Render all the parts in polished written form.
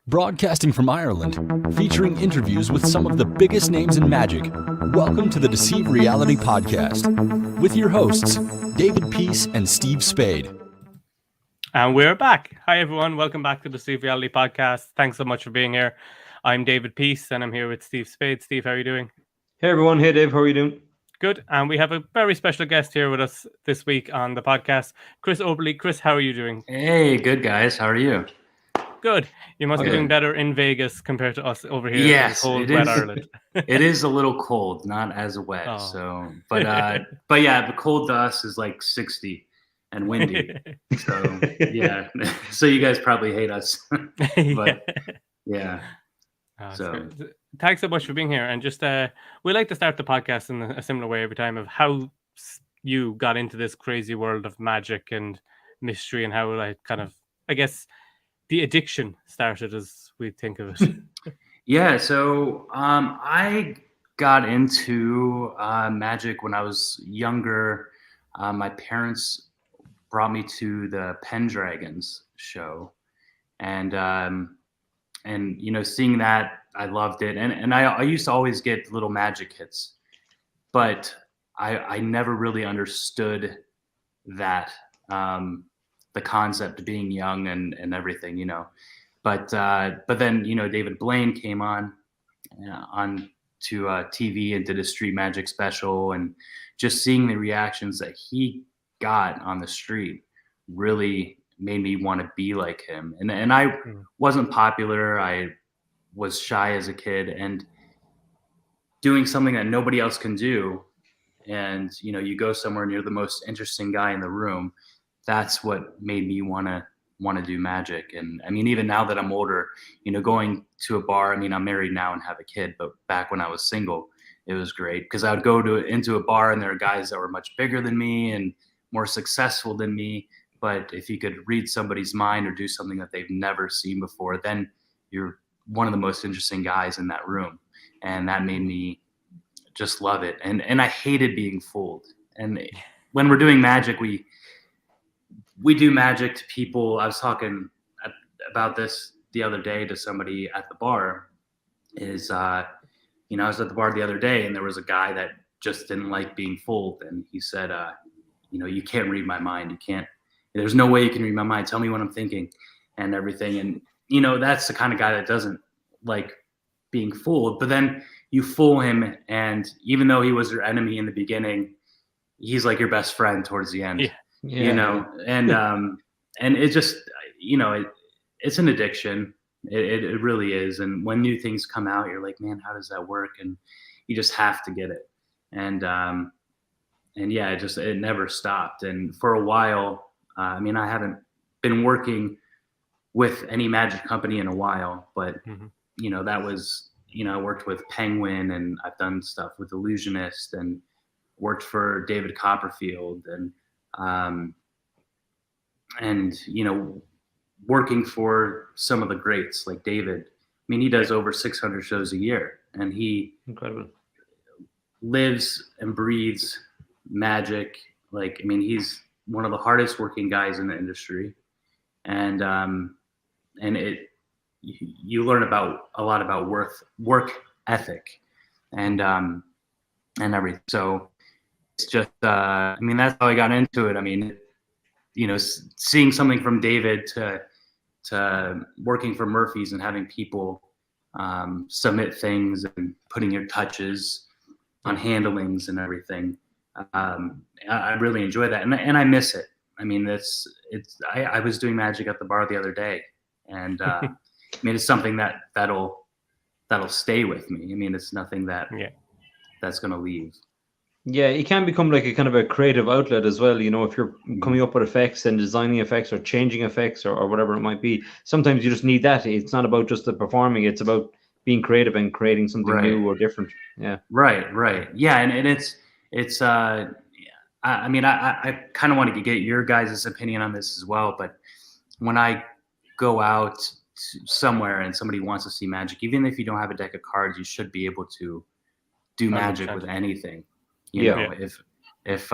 Broadcasting from Ireland, featuring interviews with some of the biggest names in magic. Welcome to the Deceive Reality Podcast with your hosts, David Peace and Steve Spade. And we're back. Hi, everyone. Welcome back to the Deceive Reality Podcast. Thanks so much for being here. I'm David Peace, and I'm here with Steve Spade. Steve, how are you doing? Hey, everyone. Hey, Dave. How are you doing? Good. And we have a very special guest here with us this week on the podcast, Chris Oberle. Chris, how are you doing? Hey, good, guys. How are you? Good. You must be doing better in Vegas compared to us over here in cold, wet Ireland. It is a little cold, not as wet. Oh. So, but yeah, the cold to us is like 60 and windy. So yeah, so you guys probably hate us, but yeah. So thanks so much for being here. And just we like to start the podcast in a similar way every time of how you got into this crazy world of magic and mystery and how I guess the addiction started, as we think of it. Yeah, so I got into magic when I was younger. My parents brought me to the Pendragons show, and you know, seeing that, I loved it. And I used to always get little magic hits, but I never really understood that. The concept of being young and everything, you know, but then, you know, David Blaine came on to TV and did a street magic special, and just seeing the reactions that he got on the street really made me want to be like him. And I wasn't popular. I was shy as a kid, and doing something that nobody else can do. And, you know, you go somewhere and you're the most interesting guy in the room. That's what made me want to do magic. And I mean, even now that I'm older, you know, going to a bar, I mean, I'm married now and have a kid, but back when I was single, it was great because I would go into a bar and there are guys that were much bigger than me and more successful than me. But if you could read somebody's mind or do something that they've never seen before, then you're one of the most interesting guys in that room. And that made me just love it. And I hated being fooled. And when we're doing magic, we do magic to people. I was talking about this the other day to somebody at the bar. You know, I was at the bar the other day and there was a guy that just didn't like being fooled. And he said, you know, you can't read my mind. There's no way you can read my mind. Tell me what I'm thinking and everything. And, you know, that's the kind of guy that doesn't like being fooled. But then you fool him. And even though he was your enemy in the beginning, he's like your best friend towards the end. Yeah. Yeah. You know, and it just, you know, it's an addiction. It really is. And when new things come out, you're like, man, how does that work? And you just have to get it. And yeah, it never stopped. And for a while, I mean, I haven't been working with any magic company in a while, but you know, that was, you know, I worked with Penguin and I've done stuff with Illusionist and worked for David Copperfield and you know, working for some of the greats like David. I mean, he does over 600 shows a year, and he Incredible. Lives and breathes magic. Like, I mean, he's one of the hardest working guys in the industry, and you learn a lot about work ethic and everything. So it's just, I mean, that's how I got into it. I mean, you know, seeing something from David to working for Murphy's and having people submit things and putting your touches on handlings and everything. I really enjoy that. And I miss it. I mean, I was doing magic at the bar the other day, and I mean, it's something that'll stay with me. I mean, it's nothing that's going to leave. Yeah, it can become like a kind of a creative outlet as well. You know, if you're coming up with effects and designing effects or changing effects or whatever it might be, sometimes you just need that. It's not about just the performing. It's about being creative and creating something new or different. Yeah. Right. Yeah. And it's I mean, I kind of want to get your guys' opinion on this as well. But when I go out somewhere and somebody wants to see magic, even if you don't have a deck of cards, you should be able to do magic with anything. You know, if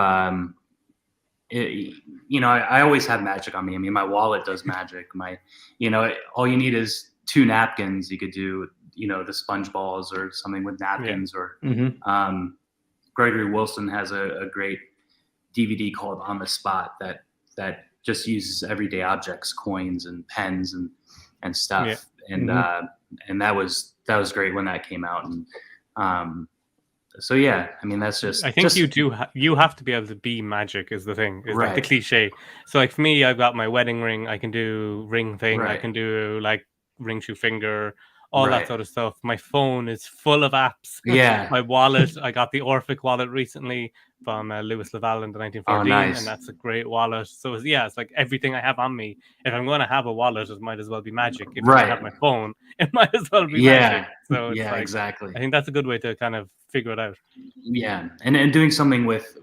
you know, I always have magic on me. I mean, my wallet does magic. All you need is 2 napkins, you could do, the sponge balls or something with napkins. Or Gregory Wilson has a great DVD called On the Spot that just uses everyday objects, coins and pens and stuff. And that was great when that came out. And so yeah, I mean, that's just. I think you have to be able to be magic is the thing. Is like the cliche. So like for me, I've got my wedding ring. I can do ring thing. I can do like ring shoe finger, all that sort of stuff. My phone is full of apps. Yeah. My wallet. I got the Orphic wallet recently from Louis Laval in the 1914, and that's a great wallet. So it's like everything I have on me. If I'm going to have a wallet, it might as well be magic. If I have my phone, it might as well be magic. So it's exactly. I think that's a good way to kind of figure it out. Yeah, and doing something with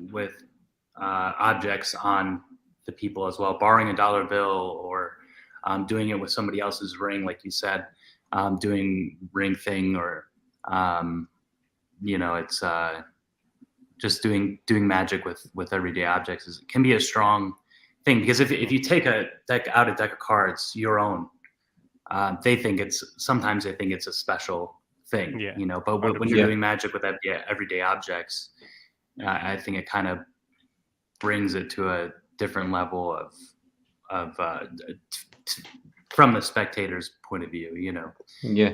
objects on the people as well, borrowing a dollar bill or doing it with somebody else's ring, like you said, doing ring thing, or it's just doing magic with everyday objects can be a strong thing, because if you take a deck of cards, your own, they think it's a special thing, but when you're doing magic with everyday objects, I think it kind of brings it to a different level of from the spectator's point of view,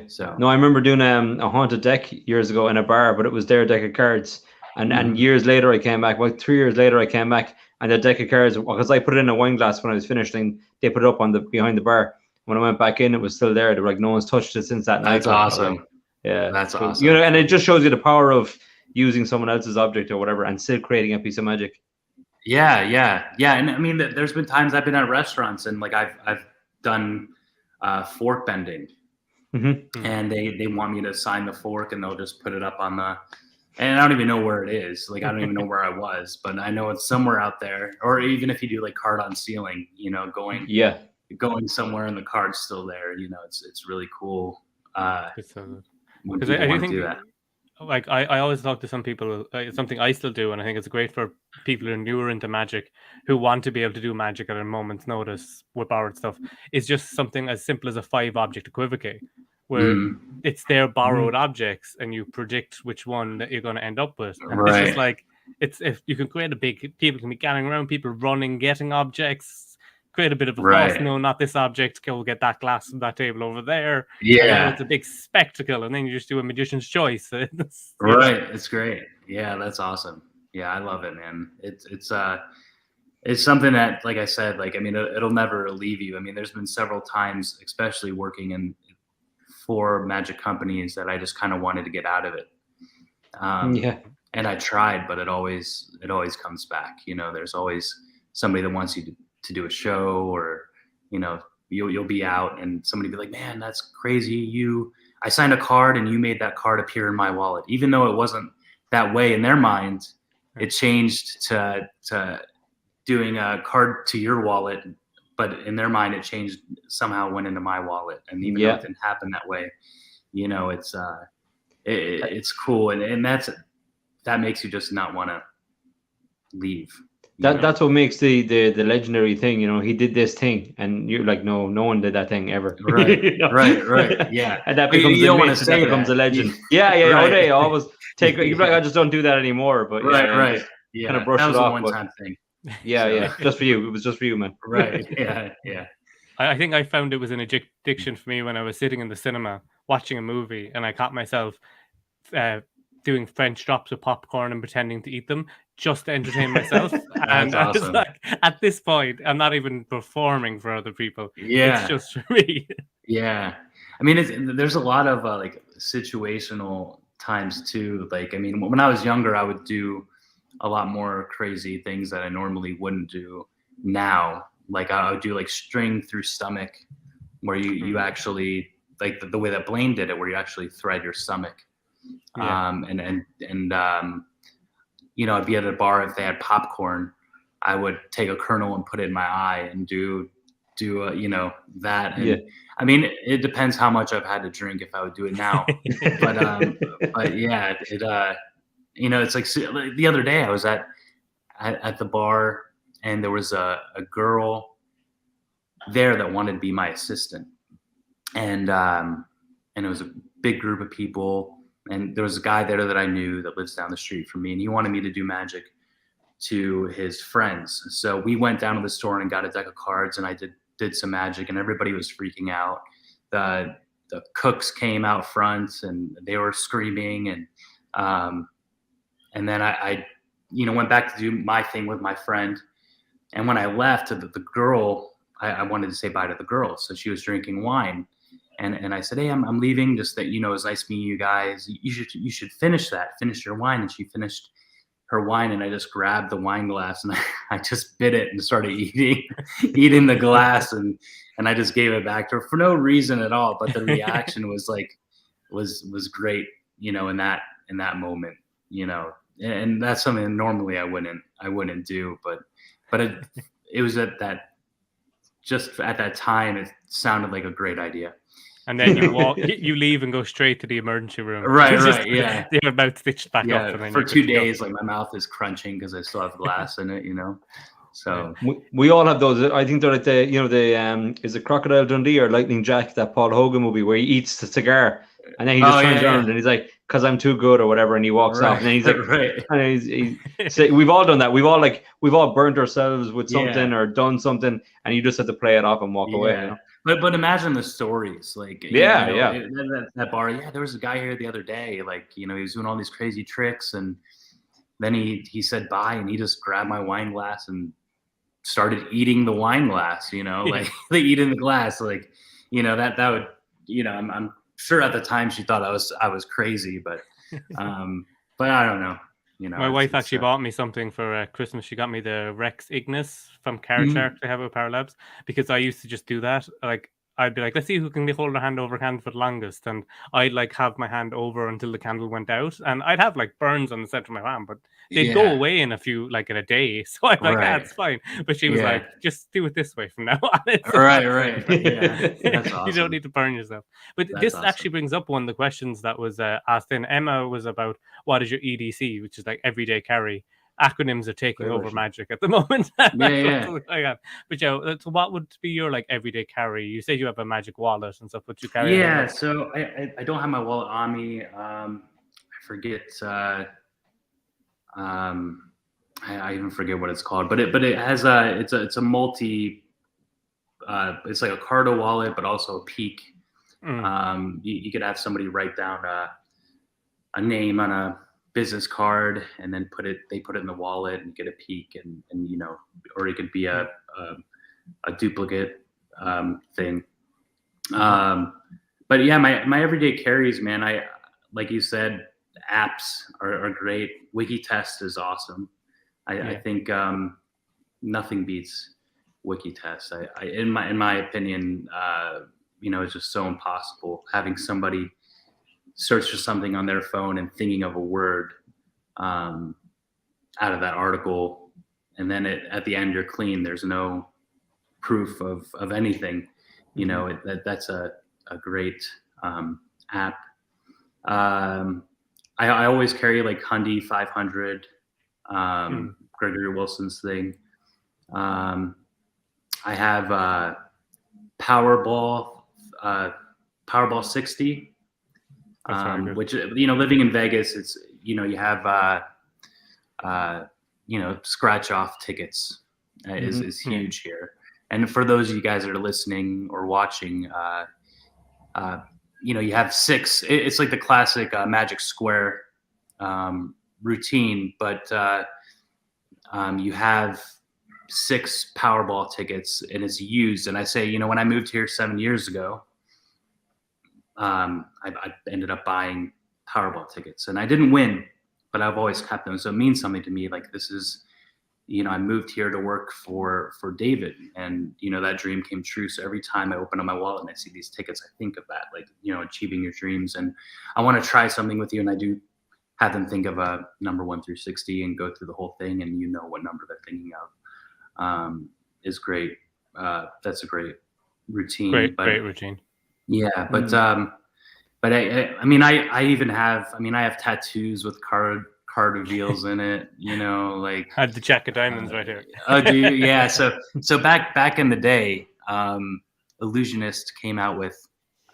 So no, I remember doing a haunted deck years ago in a bar, but it was their deck of cards. And years later, I came back. About 3 years later, I came back, and the deck of cards, because I put it in a wine glass when I was finished, and they put it up on behind the bar. When I went back in, it was still there. They were like, no one's touched it since that night. That's awesome. Yeah, that's awesome. And it just shows you the power of using someone else's object or whatever, and still creating a piece of magic. Yeah. And I mean, there's been times I've been at restaurants and like I've done fork bending, and they want me to sign the fork, and they'll just put it up on the. And I don't even know where it is. Like, I don't even know where I was, but I know it's somewhere out there. Or even if you do like card on ceiling, going somewhere and the card's still there, it's really cool. Because I think do that. Like I always talk to some people, it's something I still do, and I think it's great for people who are newer into magic, who want to be able to do magic at a moment's notice with borrowed stuff. It's just something as simple as a 5-object equivocate, where it's their borrowed objects, and you predict which one that you're going to end up with. And it's just like, if you can create people can be gathering around, people running, getting objects. Create a bit of a fuss. No, not this object. Go get that glass from that table over there. Yeah, it's a big spectacle, and then you just do a magician's choice. It's great. Yeah, that's awesome. Yeah, I love it, man. It's something that, like I said, like, I mean, it'll never leave you. I mean, there's been several times, especially working for magic companies, that I just kind of wanted to get out of it. And I tried, but it always comes back. There's always somebody that wants you to do a show, or you'll be out and somebody be like, man, that's crazy, I signed a card and you made that card appear in my wallet, even though it wasn't that way in their mind. It changed to doing a card to your wallet, but in their mind it changed, somehow went into my wallet, and even though it didn't happen that way, it's cool, and that makes you just not want to leave. That's what makes the legendary thing. He did this thing, and you're like, no one did that thing ever. Right, right, yeah. And that becomes a legend. Yeah. They always take. You're like, I just don't do that anymore. But right. Yeah, kind of brush it off. That was a one-time thing. Yeah. Just for you. It was just for you, man. Right. Yeah. I think I found it was an addiction for me when I was sitting in the cinema watching a movie, and I caught myself doing French drops with popcorn and pretending to eat them just to entertain myself. And I was like, at this point, I'm not even performing for other people. Yeah, it's just for me. Yeah, I mean, there's a lot of like situational times too. Like, I mean, when I was younger, I would do a lot more crazy things that I normally wouldn't do now. Like, I would do like string through stomach, where you actually, like the way that Blaine did it, where you actually thread your stomach. I'd be at a bar, if they had popcorn, I would take a kernel and put it in my eye and do that. And, I mean, it depends how much I've had to drink if I would do it now. but yeah, it's like the other day I was at the bar, and there was a girl there that wanted to be my assistant. and it was a big group of people. And there was a guy there that I knew that lives down the street from me, and he wanted me to do magic to his friends. So we went down to the store and got a deck of cards, and I did some magic, and everybody was freaking out. The cooks came out front, and they were screaming, and then I went back to do my thing with my friend. And when I left, the girl, I wanted to say bye to the girl, so she was drinking wine. And I said, hey, I'm leaving. Just that, it was nice meeting you guys. You should finish your wine. And she finished her wine, and I just grabbed the wine glass and I just bit it and started eating the glass, and I just gave it back to her for no reason at all. But the reaction was great, in that moment, and that's something that normally I wouldn't do, but it was at that time, it sounded like a great idea. And then you leave and go straight to the emergency room. Right, yeah. They're about stitched back up. And then for 2 days, like my mouth is crunching because I still have glass in it, So we all have those. I think they're like is it Crocodile Dundee or Lightning Jack, that Paul Hogan movie where he eats the cigar and then he just turns around and he's like, "'Cause I'm too good" or whatever, and he walks off. And then he's like, right. And he's we've all done that. We've all burnt ourselves with something or done something, and you just have to play it off and walk away. But imagine the stories, like that bar. Yeah, there was a guy here the other day, like he was doing all these crazy tricks, and then he said bye, and he just grabbed my wine glass and started eating the wine glass. Like they eat in the glass, like that would I'm sure at the time she thought I was crazy, but I don't know. My wife actually bought me something for Christmas. She got me the Rex Ignis from Card Shark they have with Power Labs, because I used to just do that. Like I'd be like, let's see who can hold their hand over candle for the longest, and I'd like have my hand over until the candle went out, and I'd have like burns on the center of my hand, but they'd go away in a day. So I'm like, that's fine. But she was like, just do it this way from now on. Right. Yeah, that's awesome. You don't need to burn yourself. But this actually brings up one of the questions that was asked in. Emma was about, what is your EDC, which is like everyday carry. Acronyms are taking over magic at the moment. Yeah. But so what would be your like everyday carry? You said you have a magic wallet and stuff, but you carry so I don't have my wallet on me. I forget I even forget what it's called, but it has it's a multi it's like a Cardo wallet, but also a Peak. You could have somebody write down a name on a business card, and then they put it in the wallet and get a Peak, and or it could be a duplicate thing. But yeah, my everyday carries, man. I, like you said, apps are great. Wikitest is awesome. I think nothing beats Wikitest. In my opinion, it's just so impossible having somebody search for something on their phone and thinking of a word out of that article, and then at the end you're clean. There's no proof of anything. That's a great app. I always carry like Hundy 500, Gregory Wilson's thing. I have Powerball 60. Which living in Vegas, it's you have scratch off tickets is huge here. And for those of you guys that are listening or watching, you have 6. It's like the classic Magic Square routine, but you have 6 Powerball tickets, and it's used. And I say, when I moved here 7 years ago, I ended up buying Powerball tickets, and I didn't win, but I've always kept them. So it means something to me. Like, this is, I moved here to work for David, and, that dream came true. So every time I open up my wallet and I see these tickets, I think of that, like, achieving your dreams. And I want to try something with you. And I do have them think of a number 1 through 60 and go through the whole thing. And what number they're thinking of is great. That's a great routine. Great routine. Yeah, but I even have. I have tattoos with card reveals in it. Like I had the Jack of Diamonds right here. Oh, do you? Yeah. So back in the day, Illusionist came out with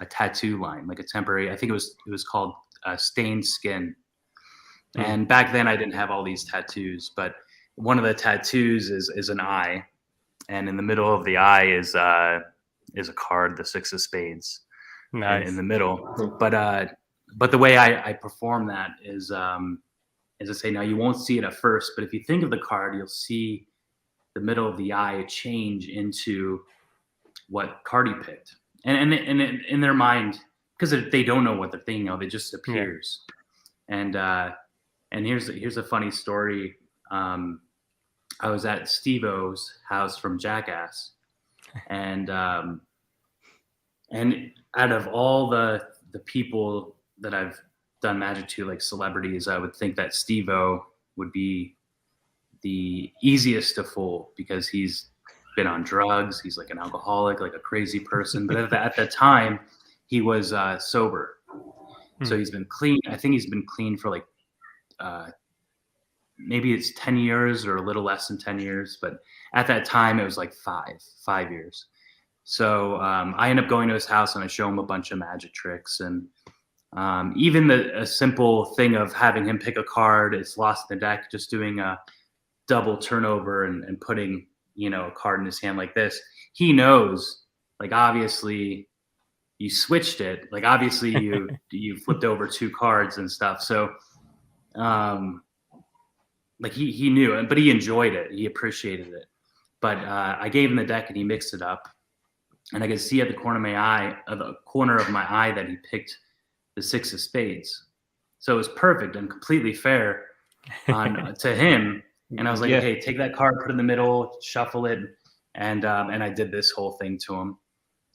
tattoo line, like a temporary. I think it was called Stained Skin. And back then I didn't have all these tattoos, but one of the tattoos is an eye, and in the middle of the eye is a card, the 6 of spades, Nice. in the middle. But the way I perform that is I say, now you won't see it at first, but if you think of the card, you'll see the middle of the eye change into what card he picked, and in their mind, because they don't know what they're thinking of, it just appears. Yeah. And here's a funny story. I was at Steve-O's house from Jackass, and out of all the people that I've done magic to, like celebrities, I would think that Steve-O would be the easiest to fool, because he's been on drugs, he's like an alcoholic, like a crazy person, but at the time he was sober. So he's been clean. I think he's been clean for like maybe it's 10 years or a little less than 10 years, but at that time it was like 5 years. So I end up going to his house and I show him a bunch of magic tricks, and even a simple thing of having him pick a card, it's lost in the deck, just doing a double turnover and putting, a card in his hand like this. He knows, like, obviously you switched it, like obviously you flipped over 2 cards and stuff. So like he knew, but he enjoyed it, he appreciated it. But I gave him the deck and he mixed it up, and I could see at the corner of my eye that he picked the 6 of spades. So it was perfect and completely fair to him. And I was like, okay, take that card, put it in the middle, shuffle it. And I did this whole thing to him.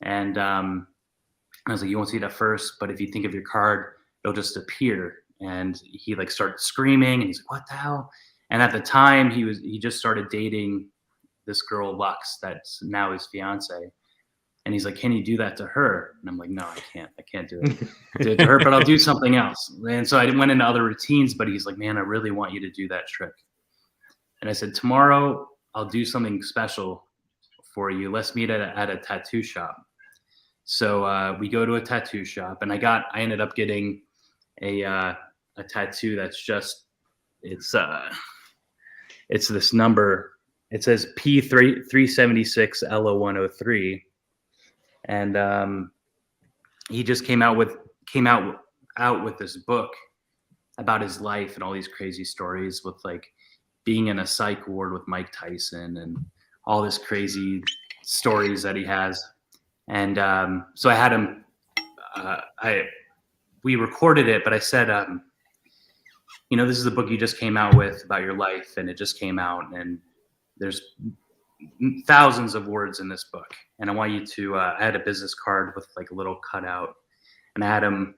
And I was like, you won't see it at first, but if you think of your card, it'll just appear. And he like started screaming, and he's like, what the hell? And at the time he just started dating this girl, Lux, that's now his fiance. And he's like, can you do that to her? And I'm like, no, I can't do it to her, but I'll do something else. And so I went into other routines, but he's like, man, I really want you to do that trick. And I said, tomorrow I'll do something special for you. Let's meet at a tattoo shop. So we go to a tattoo shop, and I ended up getting a tattoo that's just, it's this number. It says P376 LO103. And he just came out with this book about his life and all these crazy stories, with like being in a psych ward with Mike Tyson and all this crazy stories that he has. And so I had him, we recorded it, but I said, this is the book you just came out with about your life, and it just came out, and there's thousands of words in this book, and I want you to I had a business card with like a little cutout, and I had him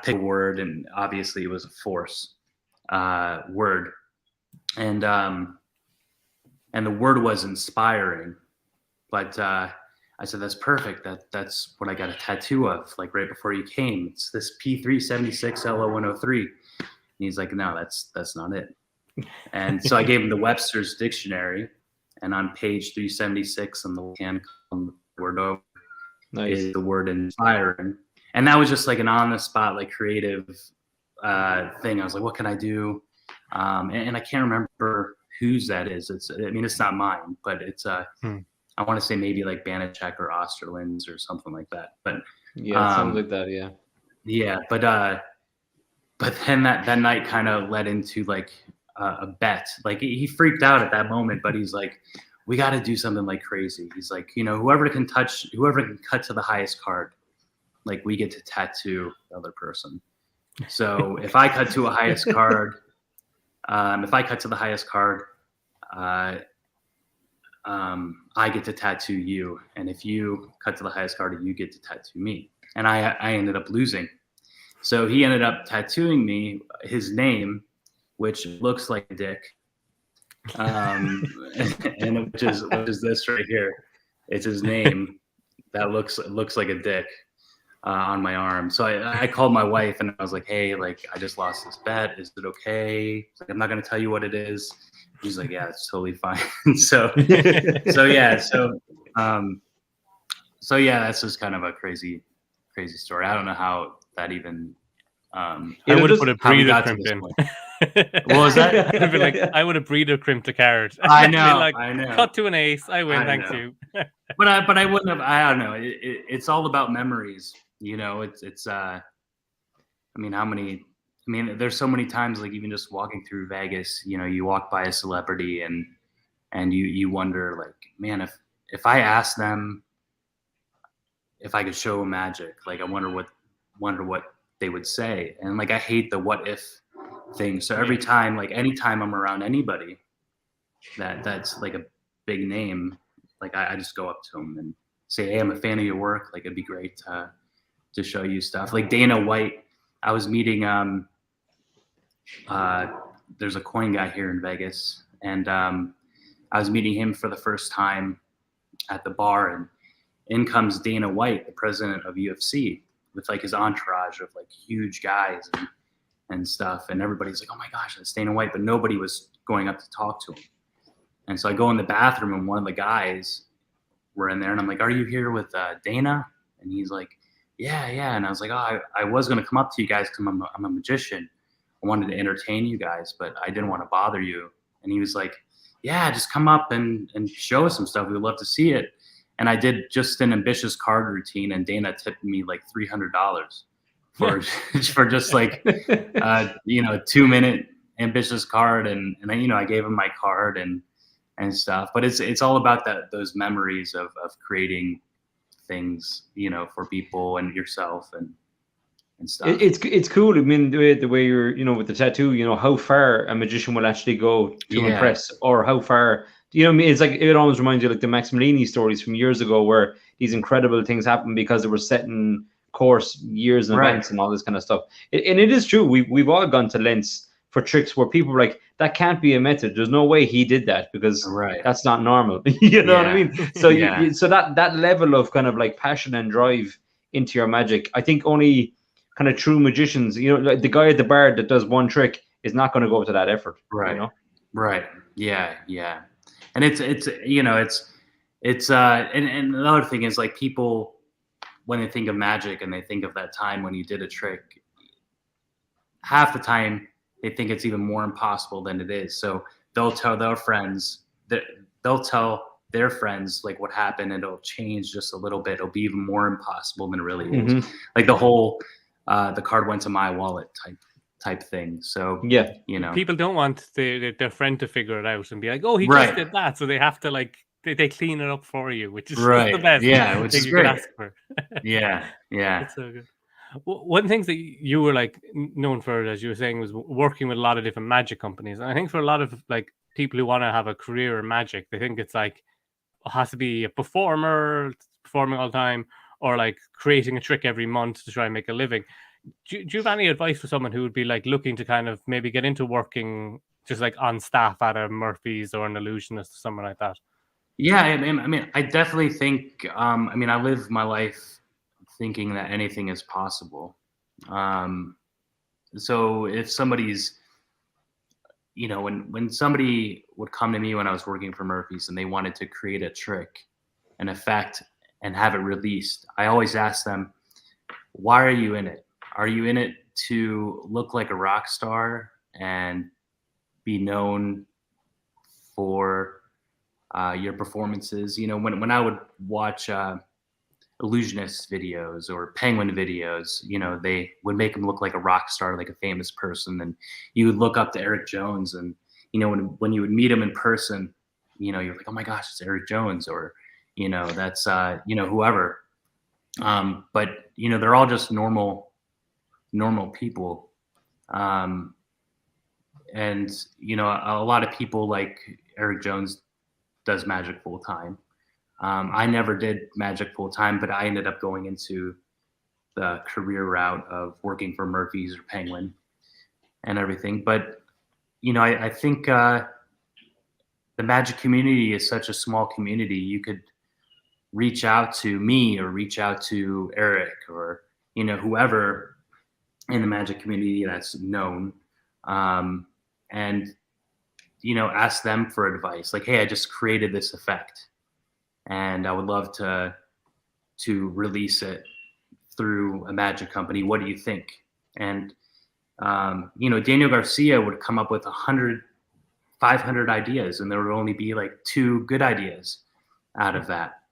pick a word, and obviously it was a force word, and the word was inspiring. But I said, that's perfect, that's what I got a tattoo of, like right before you came. It's this P376 LO103. And he's like, no, that's not it. And so I gave him the Webster's dictionary, and on page 376 on the left-hand column, the word over is the word inspiring. And that was just like an on-the-spot, like creative thing. I was like, what can I do? And I can't remember whose that is. It's not mine, but it's I want to say maybe like Banachek or Osterland's or something like that. But yeah, something like that. Yeah. Yeah, but then that night kind of led into like a bet. Like he freaked out at that moment, but he's like, we got to do something like crazy. He's like, whoever can cut to the highest card, like we get to tattoo the other person. So if I cut to the highest card, I get to tattoo you, and if you cut to the highest card, you get to tattoo me. And I ended up losing. So he ended up tattooing me his name, which looks like a dick, and which is this right here. It's his name that looks like a dick on my arm. So I called my wife, and I was like, hey, like I just lost this bet. Is it okay? Like, I'm not gonna tell you what it is. He's like, yeah, it's totally fine. So yeah, that's just kind of a crazy crazy story. I don't know how that even. I would have put a breather crimp in. What was that? I'd be like, I would have breather crimped a card. I know. Like, I know. Cut to an ace. I win. Thank you. But I wouldn't have. I don't know. It's all about memories. You know, it's. I mean, how many? I mean, there's so many times, like even just walking through Vegas. You know, you walk by a celebrity and you wonder, like, man, if I asked them if I could show them magic, like I wonder what they would say. And like I hate the what if thing. So every time, like anytime I'm around anybody that's like a big name, like I just go up to them and say, hey, I'm a fan of your work. Like it'd be great to show you stuff. Like Dana White, I was meeting there's a coin guy here in Vegas, and I was meeting him for the first time at the bar, and in comes Dana White, the president of UFC, with like his entourage of like huge guys and stuff. And everybody's like, oh my gosh, that's Dana White. But nobody was going up to talk to him. And so I go in the bathroom and one of the guys were in there and I'm like, are you here with Dana? And he's like, yeah. And I was like, oh, I was going to come up to you guys because I'm a magician. I wanted to entertain you guys, but I didn't want to bother you. And he was like, yeah, just come up and show us some stuff. We'd love to see it. And I did just an ambitious card routine, and Dana tipped me like $300 for just like 2-minute ambitious card, and I gave him my card and stuff. But it's all about those memories of creating things, for people and yourself and stuff. It's cool. I mean, the way you're, with the tattoo, how far a magician will actually go to impress, or how far. I mean? It's like, it always reminds you like the Max Malini stories from years ago, where these incredible things happen because they were set in course years in advance and all this kind of stuff. And it is true. We've all gone to lengths for tricks where people are like, that can't be a method. There's no way he did that because that's not normal. You know what I mean? So so that level of kind of like passion and drive into your magic, I think only kind of true magicians, like the guy at the bar that does one trick is not going to go to that effort. Right. Right. Yeah. And and another thing is, like, people, when they think of magic and they think of that time when you did a trick, half the time they think it's even more impossible than it is. So they'll tell their friends like what happened, and it'll change just a little bit. It'll be even more impossible than it really is. Like the whole the card went to my wallet type thing. So people don't want their friend to figure it out and be like, oh, he just did that, so they have to like they clean it up for you, which is the best. Which is great. Ask for. yeah It's so good. One of the things that you were like known for, as you were saying, was working with a lot of different magic companies. And I think for a lot of like people who want to have a career in magic, they think it's like it has to be a performer performing all the time, or like creating a trick every month to try and make a living. Do you have any advice for someone who would be like looking to kind of maybe get into working just like on staff at a Murphy's or an illusionist or something like that? Yeah, I mean, I definitely think. I live my life thinking that anything is possible. So if somebody's, when somebody would come to me when I was working for Murphy's and they wanted to create a trick, an effect, and have it released, I always ask them, why are you in it? Are you in it to look like a rock star and be known for your performances? When I would watch illusionist videos or penguin videos, they would make him look like a rock star, like a famous person, and you would look up to Eric Jones, and when you would meet him in person, you're like, oh my gosh, it's Eric Jones, or that's whoever. But they're all just normal people, and a lot of people, like Eric Jones, does magic full time. I never did magic full time, but I ended up going into the career route of working for Murphy's or Penguin and everything. But, I think the magic community is such a small community. You could reach out to me or reach out to Eric or, whoever in the magic community that's known, and, ask them for advice. Like, hey, I just created this effect, and I would love to release it through a magic company. What do you think? And Daniel Garcia would come up with 100, 500 ideas, and there would only be like 2 good ideas out of that.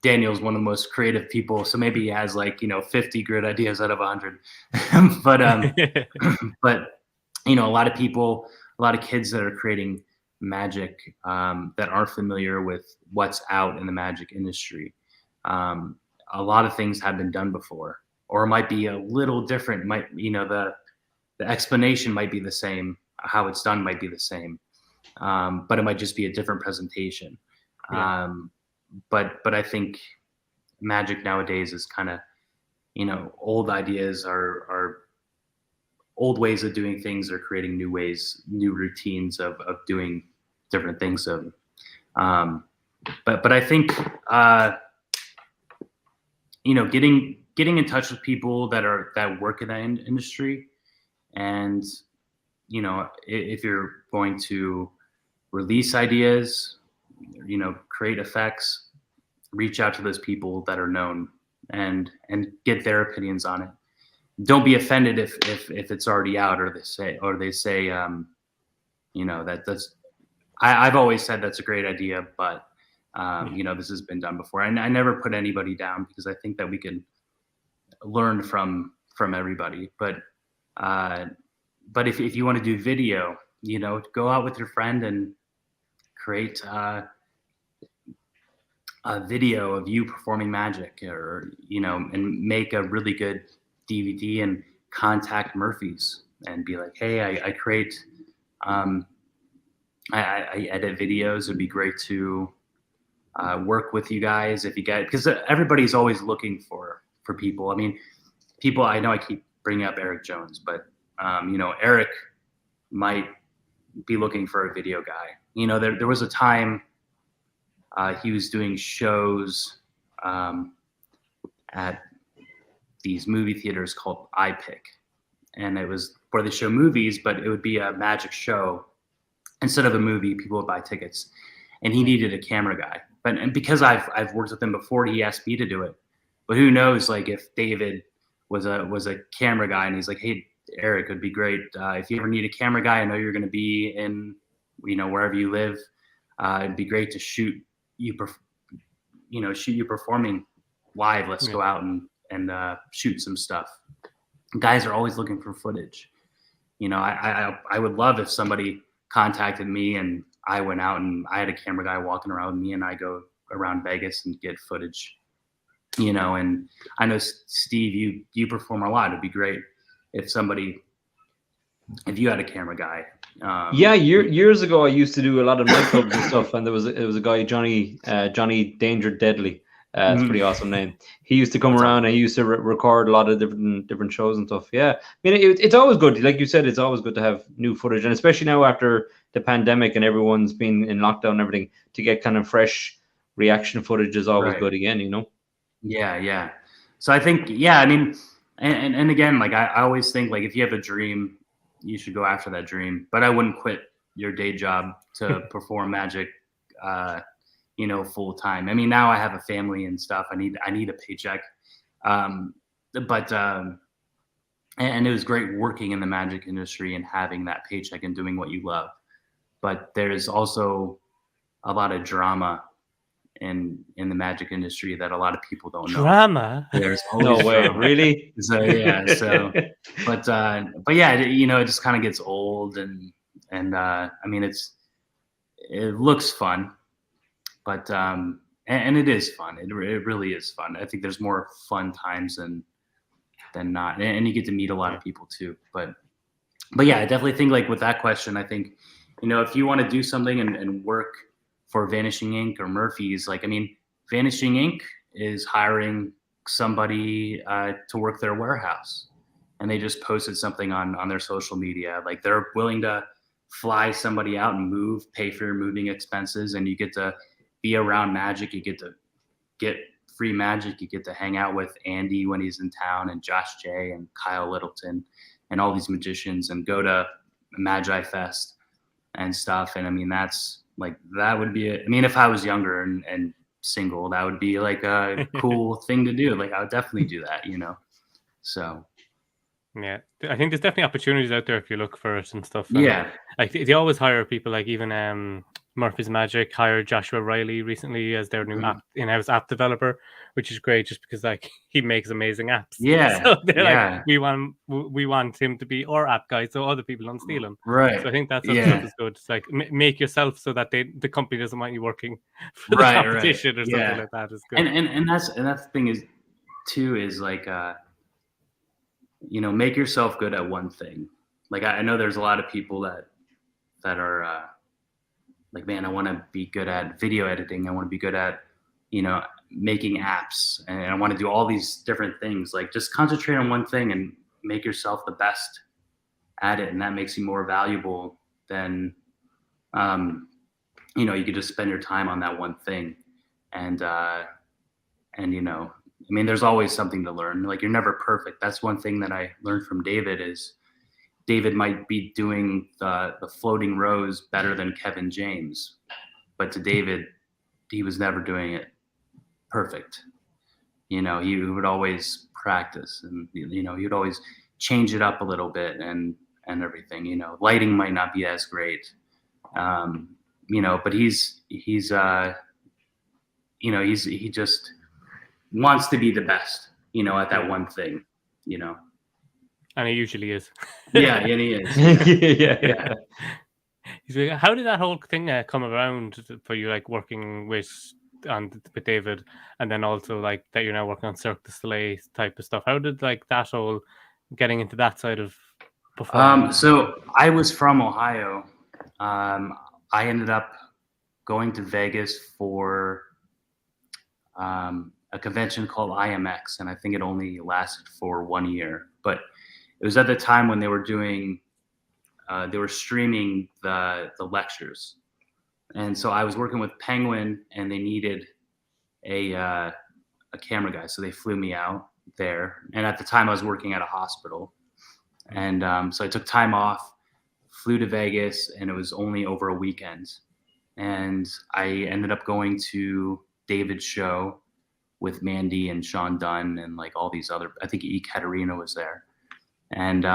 Daniel's one of the most creative people, so maybe he has 50 good ideas out of 100. but a lot of people, a lot of kids that are creating magic that aren't familiar with what's out in the magic industry. A lot of things have been done before, or it might be a little different. The explanation might be the same, how it's done might be the same, but it might just be a different presentation. Yeah. But I think magic nowadays is kind of, old ideas are old ways of doing things, or creating new ways, new routines of doing different things. But I think, getting in touch with people that work in that industry, and, if you're going to release ideas, create effects, reach out to those people that are known and get their opinions on it. Don't be offended if it's already out, or they say that's. I've always said that's a great idea, but this has been done before. I never put anybody down, because I think that we can learn from everybody. But if you want to do video, go out with your friend and create a video of you performing magic, or and make a really good DVD and contact Murphy's and be like, hey, I create I edit videos. It'd be great to work with you guys if you get, because everybody's always looking for people. I mean, people, I know I keep bringing up Eric Jones, but Eric might be looking for a video guy. There was a time he was doing shows at these movie theaters called iPick, and it was where they show movies, but it would be a magic show instead of a movie. People would buy tickets, and he needed a camera guy. And because I've worked with him before, he asked me to do it. But who knows, if David was a camera guy, and he's like, hey, Eric, it'd be great if you ever need a camera guy. I know you're going to be in, wherever you live. It'd be great to shoot you performing live. Let's go out and shoot some stuff. Guys are always looking for footage. I would love if somebody contacted me and I went out and I had a camera guy walking around with me, and I go around Vegas and get footage. And I know, Steve, you perform a lot. It'd be great if you had a camera guy. Years ago I used to do a lot of nightclubs and stuff, and it was a guy, Johnny Danger Deadly. It's a pretty awesome name. He used to come around, and he used to record a lot of different shows and stuff. Yeah, I mean, it's always good. Like you said, it's always good to have new footage, and especially now after the pandemic and everyone's been in lockdown and everything, to get kind of fresh reaction footage is always good again. Yeah. So I think, I mean, and again, I always think, if you have a dream, you should go after that dream. But I wouldn't quit your day job to perform magic, full time. I mean, now I have a family and stuff. I need a paycheck. And it was great working in the magic industry and having that paycheck and doing what you love. But there's also a lot of drama in the magic industry that a lot of people don't know. Drama? There's no way, drama. Really? So but yeah, it just kind of gets old, and I mean, it looks fun, but and it is fun. It really is fun. I think there's more fun times than not, and you get to meet a lot of people too. But yeah, I definitely think, with that question, I think, if you want to do something and work for Vanishing Ink or Murphy's, Vanishing Ink is hiring somebody to work their warehouse, and they just posted something on their social media. They're willing to fly somebody out and pay for your moving expenses, and you get to be around magic. You get to get free magic. You get to hang out with Andy when he's in town, and Josh J and Kyle Littleton and all these magicians, and go to Magi Fest and stuff. And I mean, that's that would be it. I mean, if I was younger and single. That would be like a cool thing to do. Like I would definitely do that, So yeah, I think there's definitely opportunities out there if you look for it and stuff. And yeah, like they always hire people, like even Murphy's Magic hired Joshua Riley recently as their new in-house app developer, which is great just because like he makes amazing apps. Yeah, so they're yeah. like we want him to be our app guy so other people don't steal him. Right. So I think that sort of stuff is good. It's like make yourself so that the company doesn't want you working for the competition or something like that is good. And that's the thing is too is like make yourself good at one thing. Like I know there's a lot of people that are like, man, I want to be good at video editing. I want to be good at, making apps, and I want to do all these different things. Like just concentrate on one thing and make yourself the best at it. And that makes you more valuable than, you could just spend your time on that one thing. And there's always something to learn. Like you're never perfect. That's one thing that I learned from David is David might be doing the floating rows better than Kevin James, but to David, he was never doing it perfect. He would always practice, and he would always change it up a little bit and everything. Lighting might not be as great, but he just wants to be the best, at that one thing, And he usually is. Yeah, and he is. Yeah. He's like, how did that whole thing come around for you, like working with David, and then also like that you're now working on Cirque du Soleil type of stuff? How did like that whole getting into that side of performing? So I was from Ohio. I ended up going to Vegas for a convention called IMX, and I think it only lasted for 1 year. But it was at the time when they were doing, they were streaming the lectures, and so I was working with Penguin, and they needed a camera guy, so they flew me out there. And at the time, I was working at a hospital, and so I took time off, flew to Vegas, and it was only over a weekend, and I ended up going to David's show with Mandy and Sean Dunn and like all these other, I think Katerina was there. And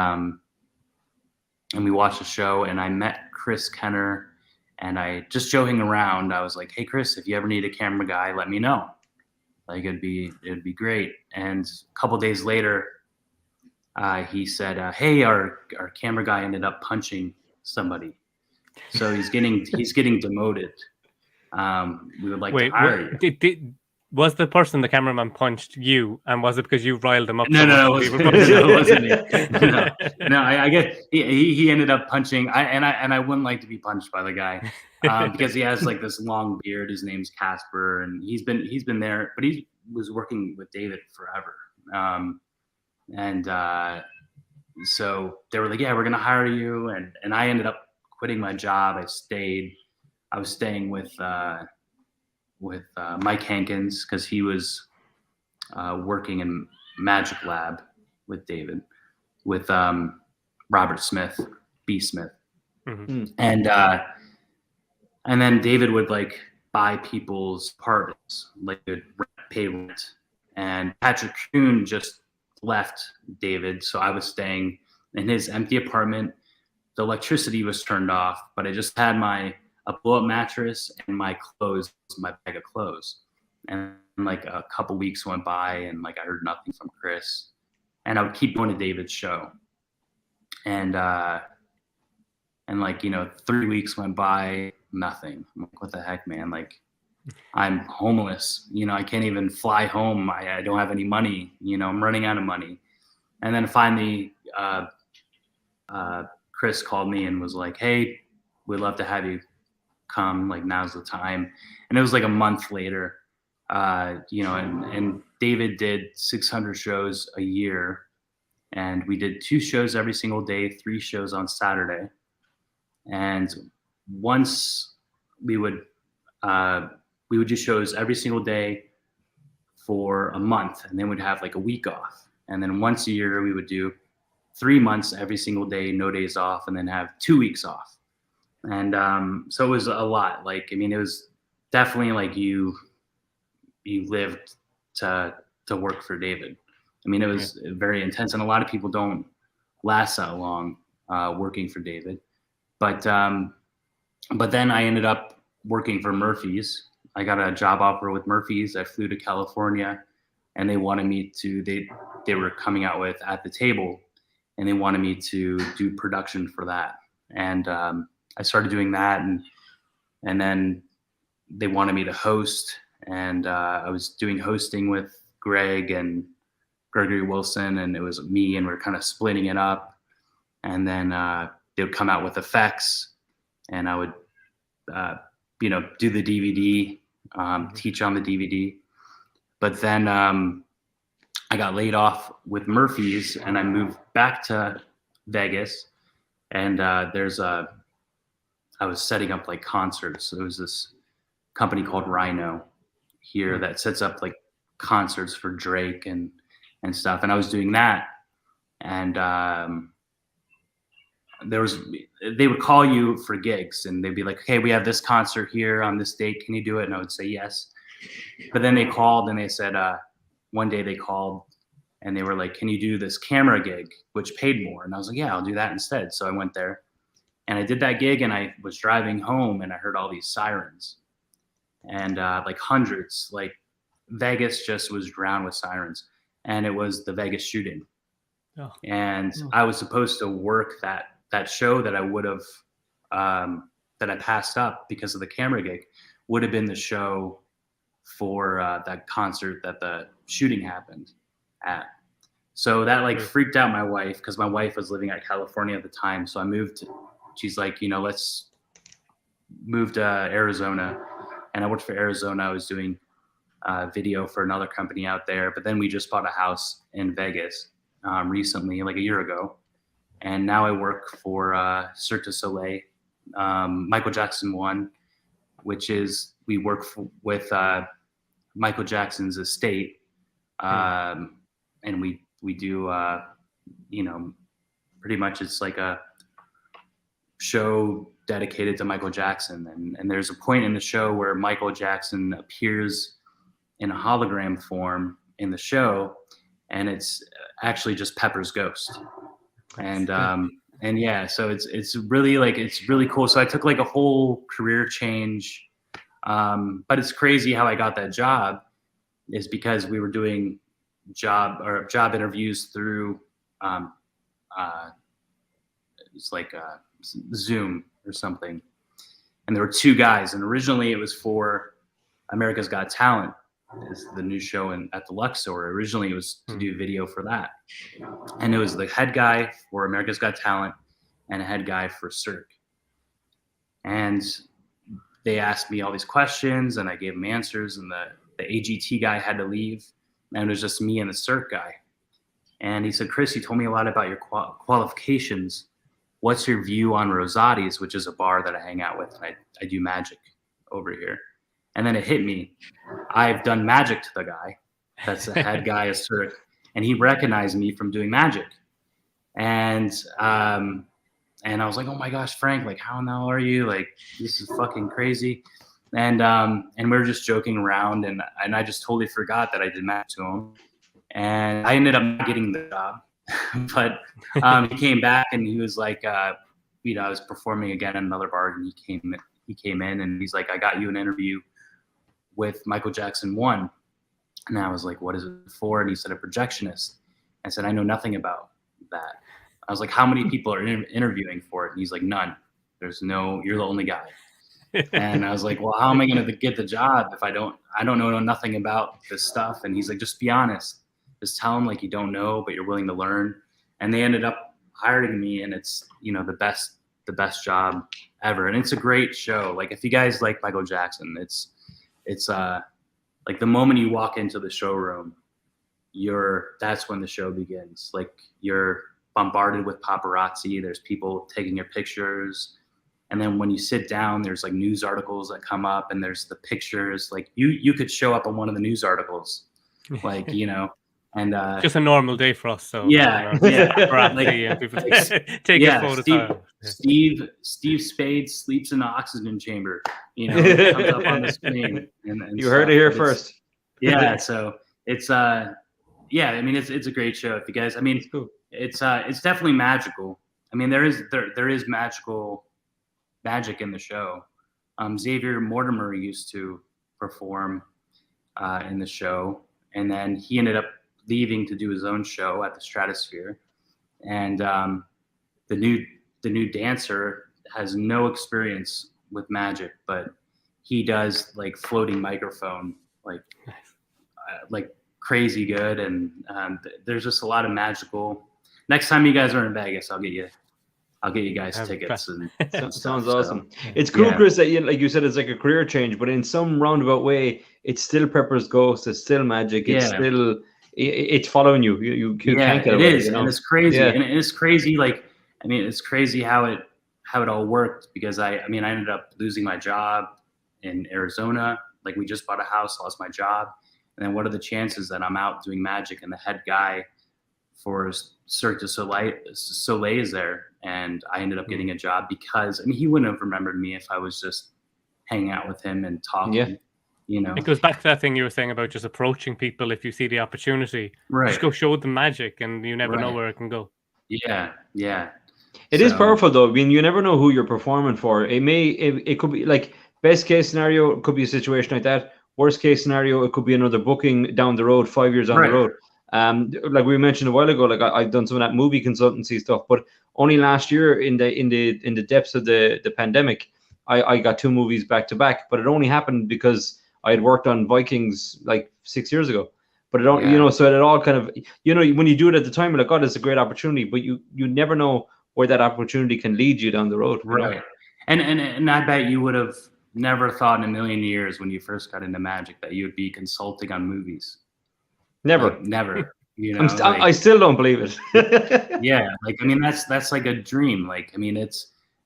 we watched the show, and I met Chris Kenner, and I just joking around, I was like, hey Chris, if you ever need a camera guy, let me know. Like it'd be great. And a couple days later, he said, hey, our camera guy ended up punching somebody. So he's getting demoted. We would like to hire you. Was the person the cameraman punched you, and was it because you riled him up? No, it wasn't me. No, I guess he ended up punching. I wouldn't like to be punched by the guy because he has like this long beard. His name's Casper, and he's been there, but he was working with David forever. So they were like, yeah, we're gonna hire you, and I ended up quitting my job. I was staying with Mike Hankins because he was working in Magic Lab with David, with Robert Smith, B. Smith. Mm-hmm. And then David would like buy people's apartments, like would pay rent. And Patrick Kuhn just left David, so I was staying in his empty apartment. The electricity was turned off, but I just had a blow-up mattress and my bag of clothes. And like a couple weeks went by, and like I heard nothing from Chris, and I would keep going to David's show. And like 3 weeks went by, nothing. I'm like, what the heck, man? Like I'm homeless. I can't even fly home. I don't have any money. I'm running out of money. And then finally, Chris called me and was like, hey, we'd love to have you come, like now's the time. And it was like a month later, and David did 600 shows a year, and we did 2 shows every single day, 3 shows on Saturday. And once we would do shows every single day for a month, and then we'd have like a week off. And then once a year we would do 3 months every single day, no days off, and then have 2 weeks off. And so it was a lot. Like, I mean, it was definitely like you you lived to work for David. I mean, it was very intense, and a lot of people don't last that long working for David. But then I ended up working for Murphy's. I got a job offer with Murphy's. I flew to California, and they wanted me to. They were coming out with At the Table, and they wanted me to do production for that. And I started doing that, and then they wanted me to host, and I was doing hosting with Greg and Gregory Wilson, and it was me, and we're kind of splitting it up. And then they would come out with effects, and I would, do the DVD, teach on the DVD. But then I got laid off with Murphy's, and I moved back to Vegas. And I was setting up like concerts. There was this company called Rhino here that sets up like concerts for Drake and stuff. And I was doing that. And they would call you for gigs, and they'd be like, "Okay, we have this concert here on this date. Can you do it?" And I would say yes. But then they called, and they said, one day they called, and they were like, "Can you do this camera gig, which paid more?" And I was like, "Yeah, I'll do that instead." So I went there, and I did that gig, and I was driving home, and I heard all these sirens, and like hundreds, like Vegas just was drowned with sirens, and it was the Vegas shooting. Oh. And I was supposed to work that show that I would have, that I passed up because of the camera gig, would have been the show for that concert that the shooting happened at. So that like freaked out my wife, because my wife was living at California at the time. So I moved. She's like, let's move to Arizona. And I worked for Arizona. I was doing video for another company out there. But then we just bought a house in Vegas recently, like a year ago. And now I work for Cirque du Soleil, Michael Jackson 1, which is, we work with Michael Jackson's estate. And we do, pretty much it's like a show dedicated to Michael Jackson. And there's a point in the show where Michael Jackson appears in a hologram form in the show, and it's actually just Pepper's ghost. And yeah, so it's really cool. So I took like a whole career change. But it's crazy how I got that job is because we were doing job interviews through it's like Zoom or something. And there were two guys, and originally it was for America's Got Talent, is the new show at the Luxor. Originally it was to do video for that. And it was the head guy for America's Got Talent and a head guy for Cirque. And they asked me all these questions, and I gave them answers, and the AGT guy had to leave, and it was just me and the Cirque guy. And he said, "Chris, you told me a lot about your qualifications. What's your view on Rosati's, which is a bar that I hang out with, and I do magic over here." And then it hit me. I've done magic to the guy that's the head guy of Cirque, and he recognized me from doing magic. And I was like, "Oh my gosh, Frank, like, how in the hell are you? Like, this is fucking crazy." And we were just joking around, and I just totally forgot that I did magic to him. And I ended up getting the job. But he came back, and he was like, I was performing again at another bar, and he came in, and he's like, "I got you an interview with Michael Jackson 1. And I was like, "What is it for?" And he said, "A projectionist." I said, "I know nothing about that." I was like, "How many people are interviewing for it?" And he's like, "None. You're the only guy." And I was like, "Well, how am I going to get the job if I don't know nothing about this stuff?" And he's like, "Just be honest. Just tell them like you don't know, but you're willing to learn." And they ended up hiring me, and it's, the best job ever. And it's a great show. Like, if you guys like Michael Jackson, it's like the moment you walk into the showroom, that's when the show begins. Like, you're bombarded with paparazzi. There's people taking your pictures. And then when you sit down, there's like news articles that come up, and there's the pictures. Like, you could show up on one of the news articles, like, and just a normal day for us. So yeah. Like, people take your photos. Steve Spade sleeps in an oxygen chamber. It comes up on the screen. And you heard it here first. Yeah, so it's yeah, I mean it's a great show. If you guys, I mean, Cool. it's definitely magical. I mean, there is magic in the show. Xavier Mortimer used to perform in the show, and then he ended up leaving to do his own show at the Stratosphere. And the new dancer has no experience with magic, but he does like floating microphone, like crazy good. And there's just a lot of magical. Next time you guys are in Vegas, I'll get you guys tickets. And sounds awesome. It's cool, Chris, that like you said, it's like a career change, but in some roundabout way, it's still Pepper's Ghost. It's still magic. It's still it's following you. You can't get away. It is, and it's crazy. And it's crazy. Like, I mean, it's crazy how it all worked, because I ended up losing my job in Arizona. Like, we just bought a house, lost my job, and then what are the chances that I'm out doing magic and the head guy for Cirque du Soleil is there, and I ended up getting a job because, I mean, he wouldn't have remembered me if I was just hanging out with him and talking. Yeah. You know, it goes back to that thing you were saying about just approaching people if you see the opportunity. Right. Just go show them magic, and you never know where it can go. Yeah. It is powerful, though. I mean, you never know who you're performing for. It could be like best case scenario, it could be a situation like that. Worst case scenario, it could be another booking down the road, 5 years on the road. Like we mentioned a while ago, like I've done some of that movie consultancy stuff, but only last year in the depths of the pandemic, I got 2 movies back to back. But it only happened because I had worked on Vikings like 6 years ago. But it all, so it all kind of, when you do it at the time, you're like, God, it's a great opportunity. But you never know where that opportunity can lead you down the road. Right. And I bet you would have never thought in a million years when you first got into magic that you would be consulting on movies. Never. Like, never. I still don't believe it. Yeah. Like, I mean, that's like a dream. Like, I mean, it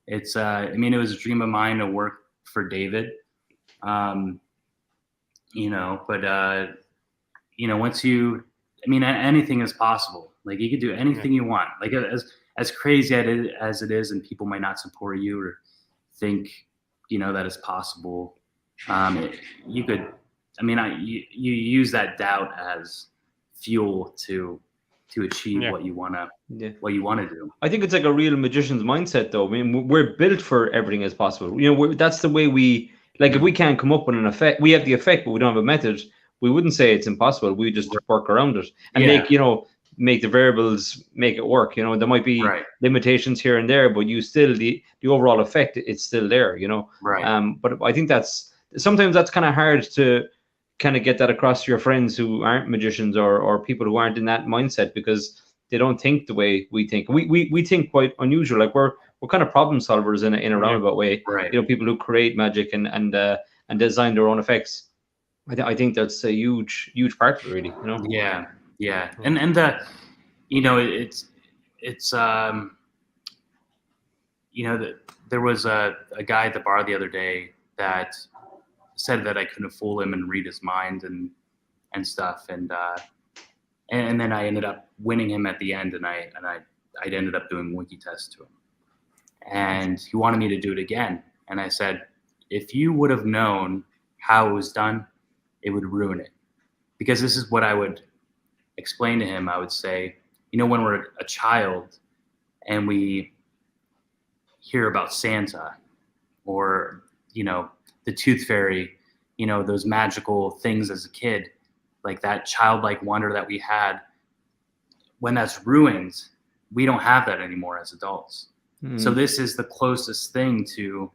was a dream of mine to work for David. Once anything is possible. Like, you could do anything you want. Like, as crazy as it is, and people might not support you or think, that it's possible. You use that doubt as fuel to achieve what you want to do. I think it's like a real magician's mindset, though. I mean, we're built for everything as possible. That's the way we, like, if we can't come up with an effect, we have the effect, but we don't have a method. We wouldn't say it's impossible. We just work around it and make the variables make it work. There might be limitations here and there, but you still the overall effect, it's still there. Right. But I think sometimes that's kind of hard to kind of get that across to your friends who aren't magicians or people who aren't in that mindset, because they don't think the way we think. We think quite unusual. Like we're kind of problem solvers in a roundabout way. Right. People who create magic and design their own effects. I think that's a huge part of it, really. Yeah. And the, there was a guy at the bar the other day that said that I couldn't fool him and read his mind and stuff. And then I ended up winning him at the end, and I ended up doing Winky Test to him. And he wanted me to do it again. And I said, if you would have known how it was done, it would ruin it. Because this is what I would explain to him. I would say, when we're a child and we hear about Santa or, the Tooth Fairy, those magical things as a kid, like that childlike wonder that we had, when that's ruined, we don't have that anymore as adults. So this is the closest thing to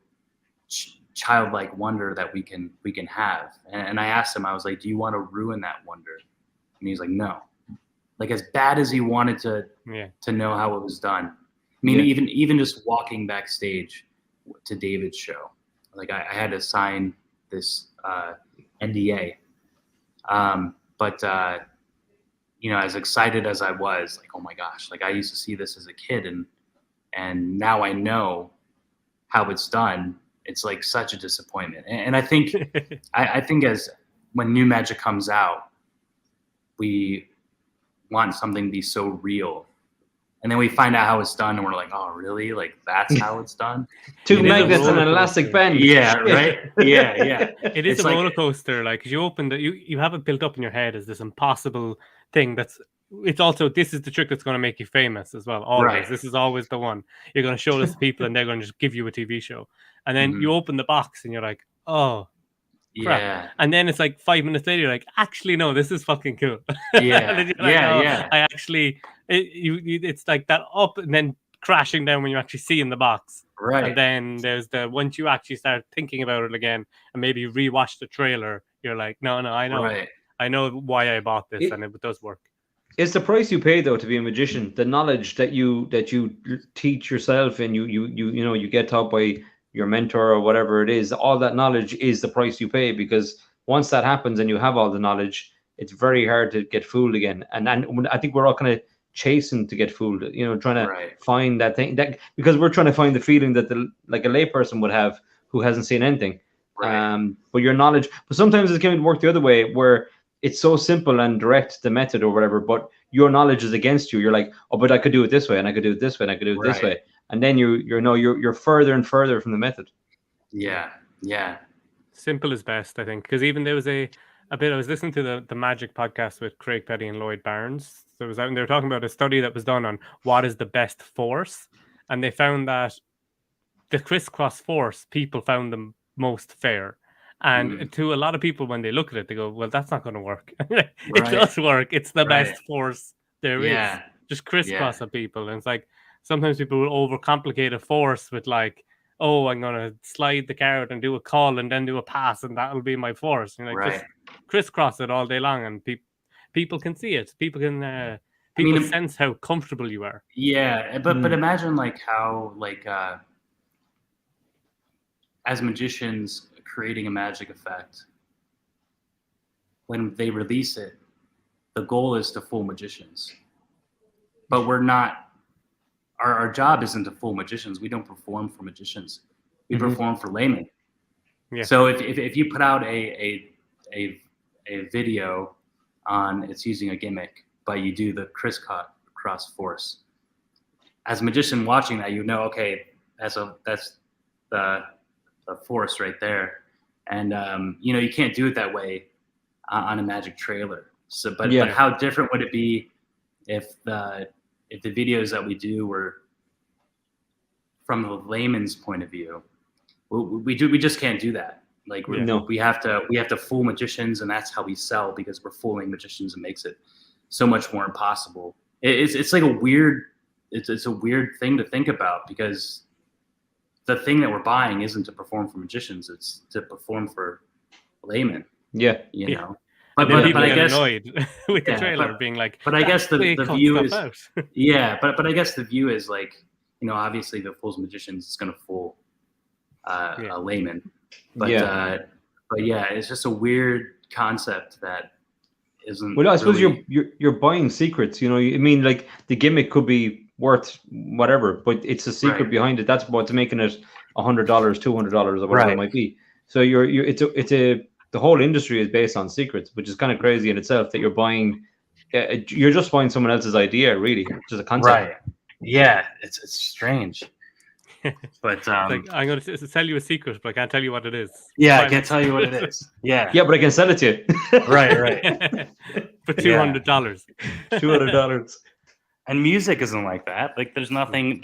childlike wonder that we can have. And I asked him, I was like, do you want to ruin that wonder? And he's like, no. Like, as bad as he wanted to know how it was done. I mean, even just walking backstage to David's show, like I had to sign this NDA. But as excited as I was, like, oh my gosh, like I used to see this as a kid, and now I know how it's done. It's like such a disappointment. And I think I think as when new magic comes out, we want something to be so real and then we find out how it's done, and we're like, oh, really? Like that's how it's done? Two magnets and an elastic band. Yeah, right. Yeah. It is a roller coaster. Like you open you have it built up in your head as this impossible thing. It's also, this is the trick that's going to make you famous as well. Always, Right. This is always the one you're going to show this to people, and they're going to just give you a TV show. And then you open the box, and you're like, oh. Crap. Yeah. And then it's like 5 minutes later, you're like, actually, no, this is fucking cool. Yeah. And then you're like, oh, I actually, it's like that up and then crashing down when you actually see in the box. Right. And then there's once you actually start thinking about it again, and maybe you rewatch the trailer, you're like, no, I know. Right. I know why I bought this, and it does work. It's the price you pay though to be a magician. The knowledge that you teach yourself, and you get taught by your mentor or whatever it is. All that knowledge is the price you pay, because once that happens and you have all the knowledge, it's very hard to get fooled again. And I think we're all kind of chasing to get fooled, trying to find that thing, that because we're trying to find the feeling that like a layperson would have who hasn't seen anything. Right. But your knowledge, but sometimes it can work the other way, where it's so simple and direct, the method or whatever, but your knowledge is against you. You're like, oh, but I could do it this way, and I could do it this way, and I could do it this way. And then you're further and further from the method. Yeah. Simple is best, I think, because even there was a bit. I was listening to the Magic podcast with Craig Petty and Lloyd Barnes. So it was out, and they were talking about a study that was done on what is the best force, and they found that the crisscross force, people found them most fair. And to a lot of people, when they look at it, they go, well, that's not going to work. It does work. It's the best force there is. Just crisscross at people. And it's like, sometimes people will overcomplicate a force with like, oh, I'm going to slide the card and do a call and then do a pass, and that'll be my force. And just crisscross it all day long, and people can see it. People can sense how comfortable you are. Yeah, but imagine like how like as magicians creating a magic effect, when they release it, the goal is to fool magicians. But we're not, our job isn't to fool magicians. We don't perform for magicians. We perform for laymen. Yeah. So if you put out a video on it's using a gimmick, but you do the crisscross force, as a magician watching that, okay, that's the force right there. And you can't do it that way on a magic trailer. So but how different would it be if the videos that we do were from the layman's point of view? We just can't do that. Like we have to fool magicians, and that's how we sell, because we're fooling magicians, and makes it so much more impossible. It's like a weird thing to think about, because the thing that we're buying isn't to perform for magicians; it's to perform for laymen. Yeah, you know. But I guess annoyed with the trailer being like. But I guess the view is But I guess the view is like, obviously if it fools magicians, it's going to fool a layman. But it's just a weird concept that isn't. Well, I suppose you're buying secrets. I mean, like the gimmick could be worth whatever, but it's a secret behind it. That's what's making it $100, $200, or whatever it might be. So the whole industry is based on secrets, which is kind of crazy in itself, that you're buying. You're just buying someone else's idea, really, just a concept. Right. Yeah, it's strange. But like, I'm going to tell you a secret, but I can't tell you what it is. Yeah, I can't tell you what it is. Yeah. Yeah, but I can sell it to you. Right. For $200. $200. And music isn't like that. Like there's nothing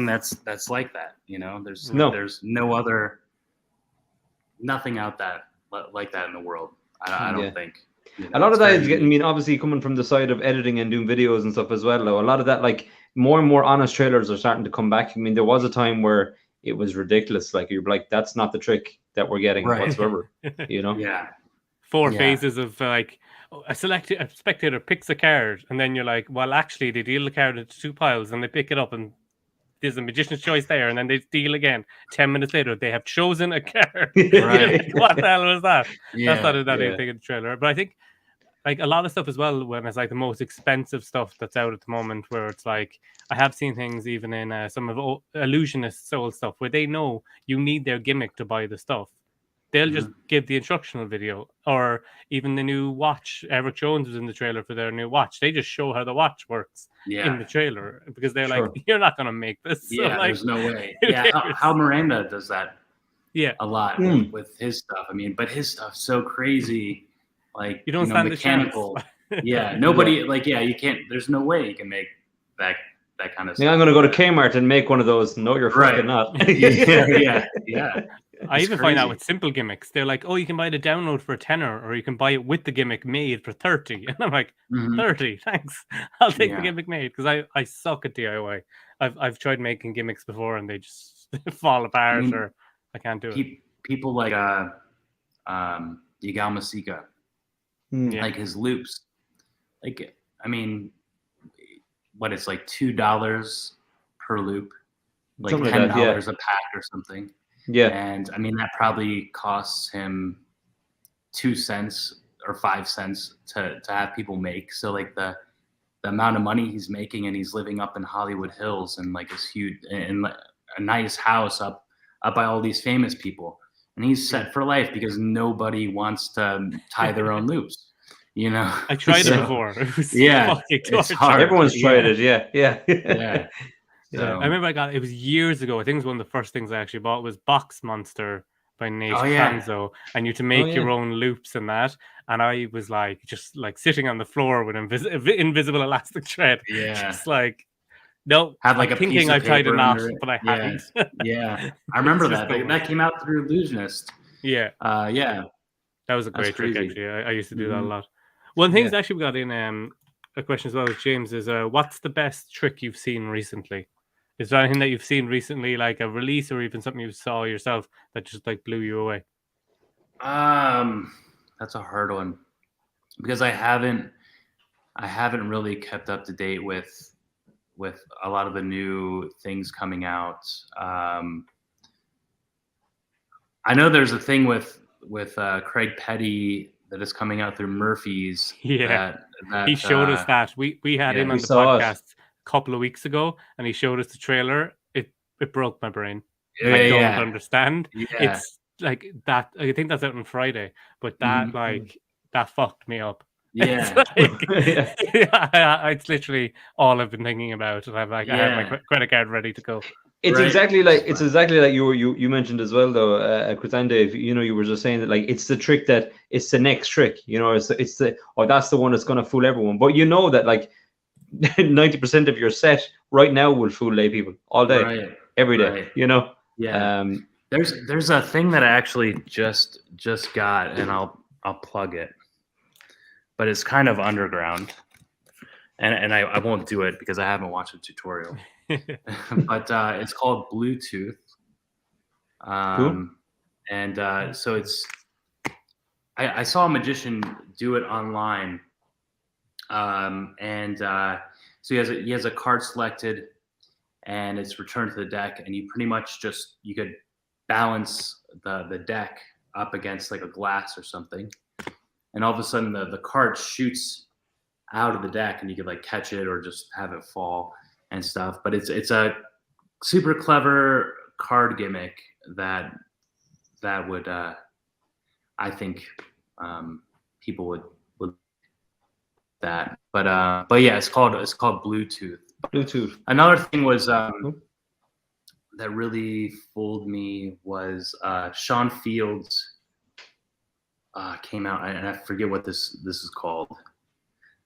that's like that. There's nothing out that like that in the world. I don't think. A lot of that is getting, obviously coming from the side of editing and doing videos and stuff as well, though. A lot of that, like more and more honest trailers are starting to come back. I mean, there was a time where it was ridiculous. Like you're like, that's not the trick that we're getting whatsoever. Yeah. Four phases of like a spectator picks a card, and then you're like, well, actually they deal the card into two piles, and they pick it up, and there's a magician's choice there, and then they deal again. 10 minutes later, they have chosen a card. Right. What the hell was that? That's not that thing in the trailer. But I think like a lot of stuff as well, when it's like the most expensive stuff that's out at the moment, where it's like, I have seen things even in some of Illusionist Soul stuff, where they know you need their gimmick to buy the stuff. they'll just give the instructional video, or even the new watch. Eric Jones was in the trailer for their new watch. They just show how the watch works in the trailer, because they're like, you're not going to make this. Yeah, so, like, there's no way. Yeah, Hal Miranda does that a lot with his stuff. I mean, but his stuff's so crazy. Like, you don't stand mechanical. the chance. Yeah, nobody, like, you can't, there's no way you can make that kind of stuff. I'm going to go to Kmart and make one of those. No, you're fucking not. yeah. I even find out with simple gimmicks. They're like, oh, you can buy the download for $10, or you can buy it with the gimmick made for $30. And I'm like, 30, thanks. I'll take the gimmick made, because I suck at DIY. I've tried making gimmicks before and they just fall apart, or I can't do it. People like Yigal Masika, like his loops. Like, I mean, what, it's like $2 per loop, like something $10 like that, a pack or something. Yeah. And I mean, that probably costs him 2 cents or 5 cents to have people make. So like the amount of money he's making, and he's living up in Hollywood Hills and like this huge and a nice house up by all these famous people. And he's set for life because nobody wants to tie their own loops. I tried it before. It was it's hard. Everyone's tried it. Yeah. So, I remember it was years ago. I think it was one of the first things I actually bought was Box Monster by Nate Franzo, and you had to make your own loops and that. And I was like, just like sitting on the floor with invisible elastic thread. Yeah. Just like, no, have like I'm a thinking piece of I've tied a knot, it. but I haven't. Yeah. I remember that came out through Illusionist. Yeah. That was a great trick, actually. I used to do that a lot. One thing actually we got in a question as well with James is, what's the best trick you've seen recently? Is there anything that you've seen recently, like a release or even something you saw yourself that just like blew you away? That's a hard one, because I haven't really kept up to date with a lot of the new things coming out. I know there's a thing with Craig Petty that is coming out through Murphy's. Yeah, that he showed us that. We had him on the podcast a couple of weeks ago, and he showed us the trailer. It broke my brain. I don't understand. It's like that. I think that's out on Friday, but that that fucked me up. Yeah. It's literally all I've been thinking about. And I'm like, I have my credit card ready to go. It's exactly like you mentioned as well, though, Chris and Dave. You were just saying that, like, it's the trick that it's the next trick. It's the that's the one that's going to fool everyone. But that like 90% of your set right now will fool lay people all day, every day. Yeah. There's a thing that I actually just got, and I'll plug it, but it's kind of underground, and I won't do it because I haven't watched a tutorial. But it's called Bluetooth, cool. And so it's I saw a magician do it online, and so he has a card selected, and it's returned to the deck, and you pretty much you could balance the deck up against like a glass or something, and all of a sudden the card shoots out of the deck, and you could like catch it or just have it fall and stuff. But it's a super clever card gimmick that would I think people would that. But yeah, it's called Bluetooth. Another thing was that really fooled me was Sean Fields came out, and I forget what this is called.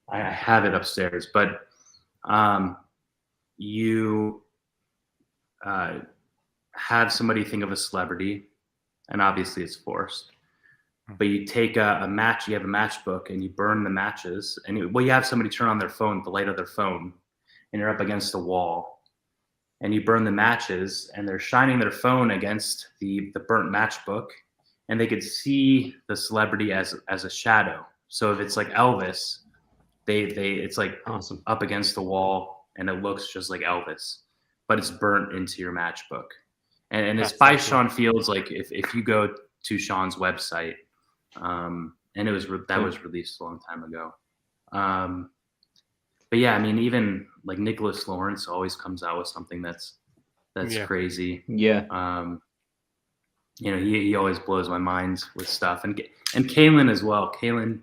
I have it upstairs, but you have somebody think of a celebrity, and obviously it's forced. But you take a match, you have a matchbook, and you burn the matches. And you have somebody turn on their phone, the light of their phone, and you're up against a wall. And you burn the matches, and they're shining their phone against the burnt matchbook, and they could see the celebrity as a shadow. So if it's like Elvis, it's like awesome up against the wall, and it looks just like Elvis, but it's burnt into your matchbook. And it's by Sean Fields. Like if you go to Sean's website, and it was was released a long time ago. But yeah, I mean, even like Nicholas Lawrence always comes out with something that's crazy. Yeah. he always blows my mind with stuff, and Kalen as well. Kalen,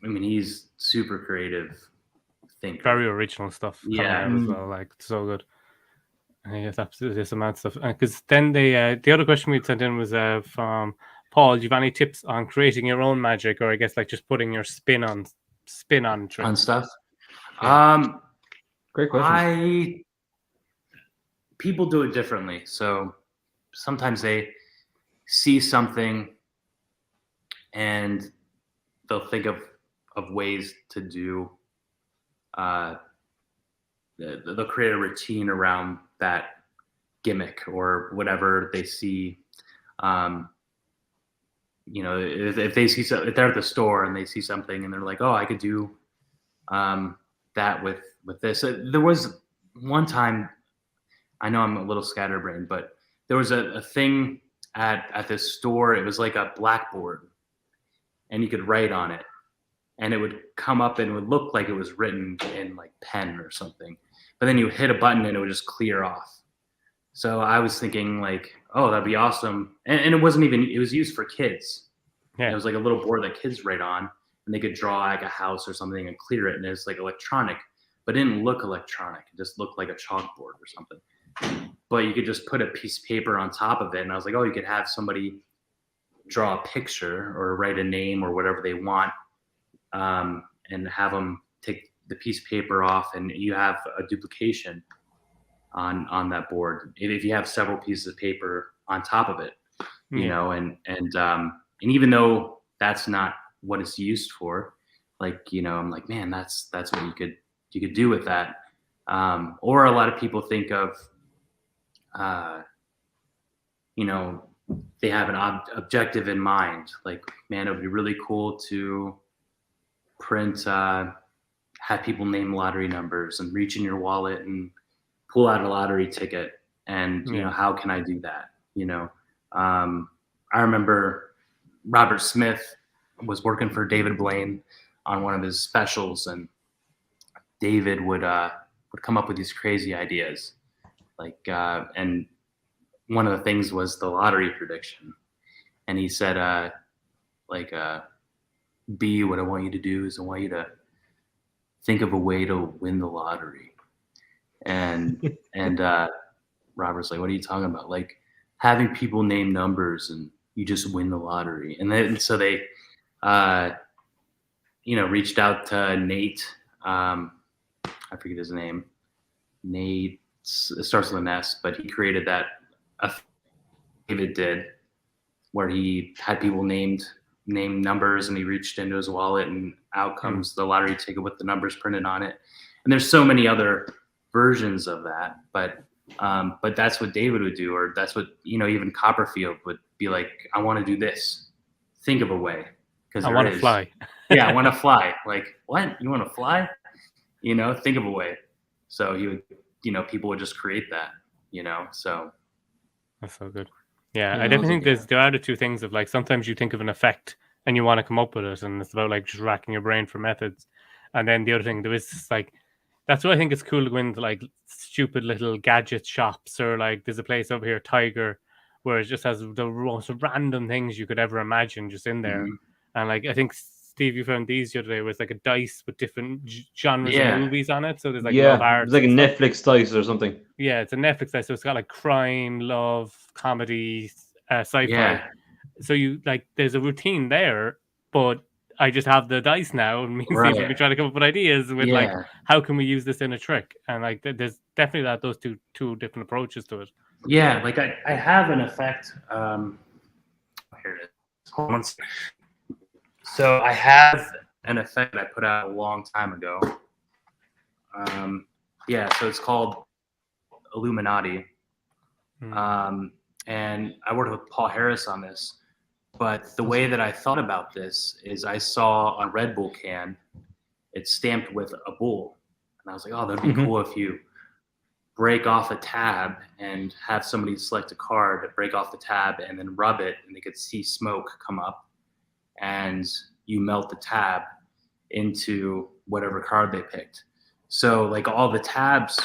he's super creative thinker. Very original stuff coming out as well. Like, so good. Yes, absolutely. Some mad stuff. Because then the other question we'd sent in was from Paul. Do you have any tips on creating your own magic, or I guess like just putting your spin on tricks? On stuff? Yeah. Great question. People do it differently. So sometimes they see something and they'll think of ways to do. They'll create a routine around that gimmick or whatever they see. If they see if they're at the store and they see something and they're like, oh, I could do that with this. There was one time, I know I'm a little scatterbrained, but there was a thing at this store. It was like a blackboard, and you could write on it, and it would come up and it would look like it was written in like pen or something. But then you hit a button and it would just clear off. So I was thinking like, oh, that'd be awesome. And it wasn't even, it was used for kids. Yeah. It was like a little board that kids write on, and they could draw like a house or something and clear it. And it's like electronic, but it didn't look electronic. It just looked like a chalkboard or something. But you could just put a piece of paper on top of it. And I was like, oh, you could have somebody draw a picture or write a name or whatever they want, and have them take the piece of paper off, and you have a duplication on that board if you have several pieces of paper on top of it. And even though that's not what it's used for, like, I'm like, man, that's what you could do with that. Or a lot of people think of they have an objective in mind, like, man, it would be really cool to print have people name lottery numbers and reach in your wallet and pull out a lottery ticket. And, how can I do that? I remember Robert Smith was working for David Blaine on one of his specials, and David would come up with these crazy ideas. Like, and one of the things was the lottery prediction. And he said, B, what I want you to do is I want you to think of a way to win the lottery. And Robert's like, what are you talking about? Like, having people name numbers and you just win the lottery. And then so they reached out to Nate. I forget his name. Nate, it starts with an S, but he created that. David did, where he had people name numbers, and he reached into his wallet, and out comes the lottery ticket with the numbers printed on it. And there's so many other versions of that, but that's what David would do, or that's what even Copperfield would be like. I want to do this. Think of a way, because I want to fly. Yeah, I want to fly. Like, what? You want to fly? Think of a way. So he would, people would just create that. So that's so good. Yeah, I definitely think there are the two things of, like, sometimes you think of an effect and you want to come up with it, and it's about like just racking your brain for methods. And then the other thing, there is like, that's what I think is cool to go into, like, stupid little gadget shops, or like there's a place over here, Tiger, where it just has the most random things you could ever imagine just in there. And like, I think Steve, you found these the other day, was like a dice with different genres of movies on it. So there's like love art. It's like a Netflix dice or something. Yeah, it's a Netflix dice. So it's got like crime, love, comedy, sci-fi. Yeah. So you, like, there's a routine there, but I just have the dice now, and me and Steve will be trying to come up with ideas with like, how can we use this in a trick? And like, there's definitely those two different approaches to it. Yeah, like I have an effect. Here it is. Hold on. So I have an effect I put out a long time ago. So it's called Illuminati. And I worked with Paul Harris on this. But the way that I thought about this is I saw a Red Bull can, it's stamped with a bull. And I was like, oh, that'd be cool if you break off a tab and have somebody select a card, break off the tab, and then rub it, and they could see smoke come up. And you melt the tab into whatever card they picked. So like all the tabs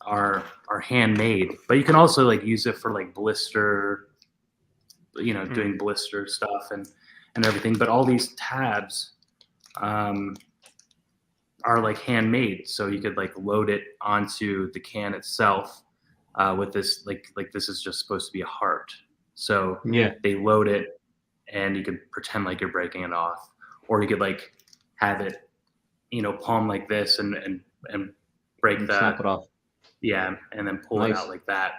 are handmade, but you can also like use it for like blister, doing blister stuff and everything. But all these tabs are like handmade, so you could like load it onto the can itself with this like this is just supposed to be a heart. So they load it, and you could pretend like you're breaking it off, or you could like have it, palm like this and break that, snap it off. Yeah, and then pull it out like that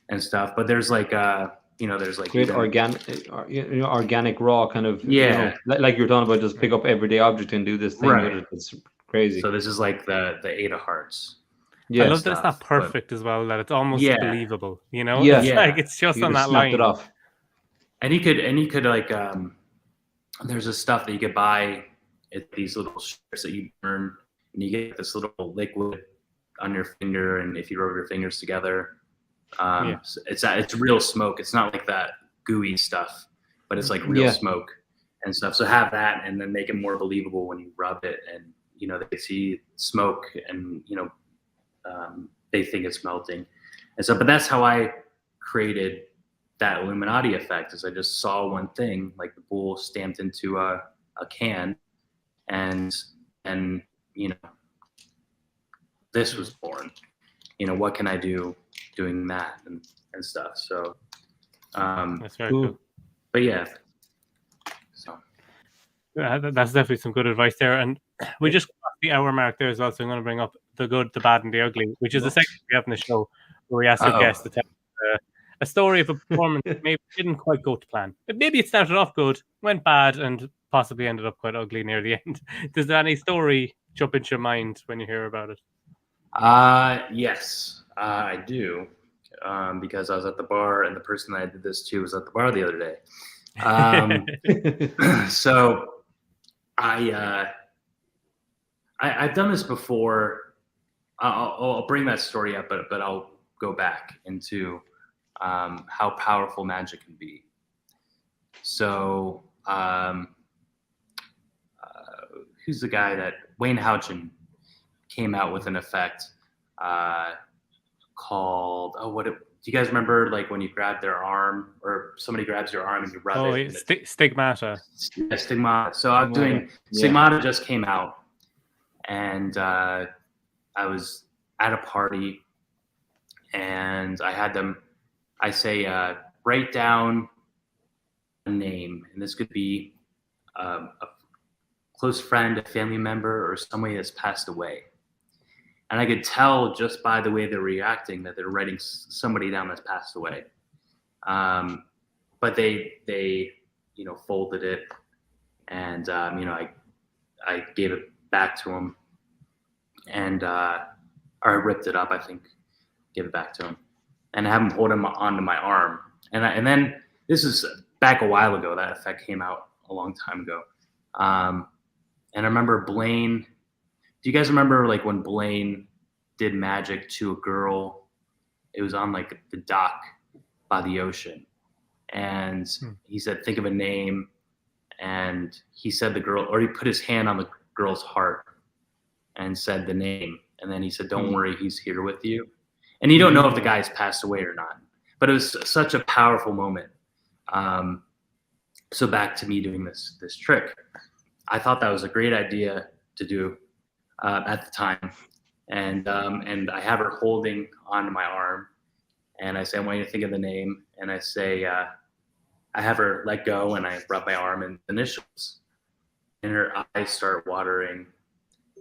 and stuff. But there's like there's like great organic raw kind of like you're talking about, just pick up everyday object and do this thing with it. It's crazy. So this is like the 8 of hearts. I love that it's not perfect as well, that it's almost believable, It's like it's just on that line. It off. And you could like there's this stuff that you could buy at these little strips that you burn, and you get this little liquid on your finger, and if you rub your fingers together, it's real smoke. It's not like that gooey stuff, but it's like real smoke and stuff. So have that, and then make it more believable when you rub it, and they see smoke, and they think it's melting and stuff. But that's how I created that Illuminati effect, is I just saw one thing, like the bull stamped into a can, and this was born. What can I do doing that and stuff? So that's very cool. But yeah, so that's definitely some good advice there. And we just crossed the hour mark there as well, so I'm going to bring up the good, the bad, and the ugly, which is the section we have in the show where we ask our guests to tell a story of a performance that maybe didn't quite go to plan. Maybe it started off good, went bad, and possibly ended up quite ugly near the end. Does any story jump into your mind when you hear about it? Yes, I do, because I was at the bar, and the person that I did this to was at the bar the other day. So I've done this before. I'll bring that story up, but I'll go back into how powerful magic can be. So who's the guy that Wayne Houchin came out with an effect called do you guys remember, like when you grab their arm, or somebody grabs your arm and you rub it? Stigmata. Yeah, Stigmata. So I'm doing Stigmata just came out, and I was at a party, and I had them. I say, write down a name, and this could be a close friend, a family member, or somebody that's passed away. And I could tell just by the way they're reacting that they're writing somebody down that's passed away. But they folded it, and I gave it back to him, and or I ripped it up, I think, gave it back to him, and I have him hold him onto my arm. And then this is back a while ago. That effect came out a long time ago. And I remember Blaine. Do you guys remember like when Blaine did magic to a girl? It was on like the dock by the ocean. And he said, think of a name. And he said the girl, or he put his hand on the girl's heart and said the name. And then he said, don't worry, he's here with you. And you don't know if the guy's passed away or not. But it was such a powerful moment. So back to me doing this trick. I thought that was a great idea to do at the time. And I have her holding onto my arm. And I say, I want you to think of the name. And I say, I have her let go, and I rub my arm in initials. And her eyes start watering.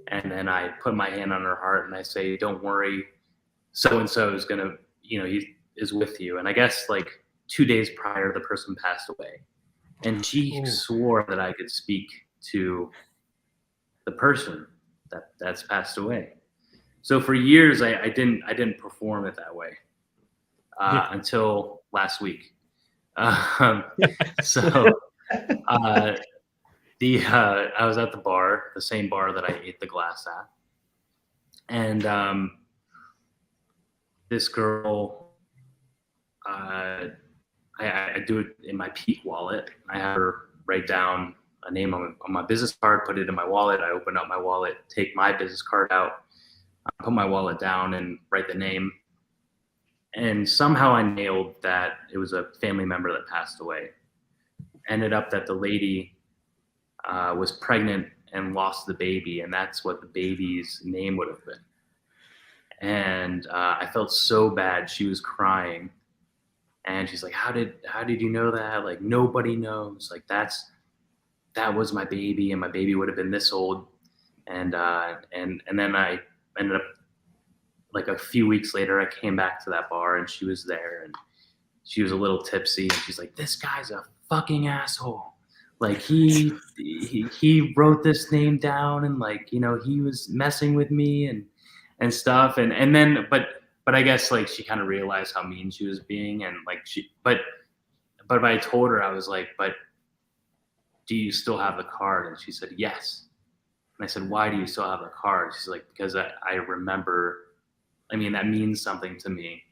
And then I put my hand on her heart, and I say, don't worry, so-and-so is going to, he is with you. And I guess like 2 days prior, the person passed away. And she swore that I could speak to the person that's passed away. So for years, I didn't perform it that way until last week. So I was at the bar, the same bar that I ate the glass at, and this girl, I do it in my Peak wallet. I have her write down a name on my business card, put it in my wallet. I open up my wallet, take my business card out, put my wallet down and write the name. And somehow I nailed that it was a family member that passed away. Ended up that the lady was pregnant and lost the baby, and that's what the baby's name would have been. And I felt so bad. She was crying, and she's like, "How did you know that? Like, nobody knows. Like, that was my baby, and my baby would have been this old." And then I ended up, like, a few weeks later, I came back to that bar, and she was there, and she was a little tipsy, and she's like, "This guy's a fucking asshole. Like, he wrote this name down, and, like, you know, he was messing with me and stuff." And then but I guess, like, she kind of realized how mean she was being, and, like, but I told her, I was like, "But do you still have the card?" And she said, "Yes." And I said, "Why do you still have the card?" She's like, "Because I remember, I mean, that means something to me.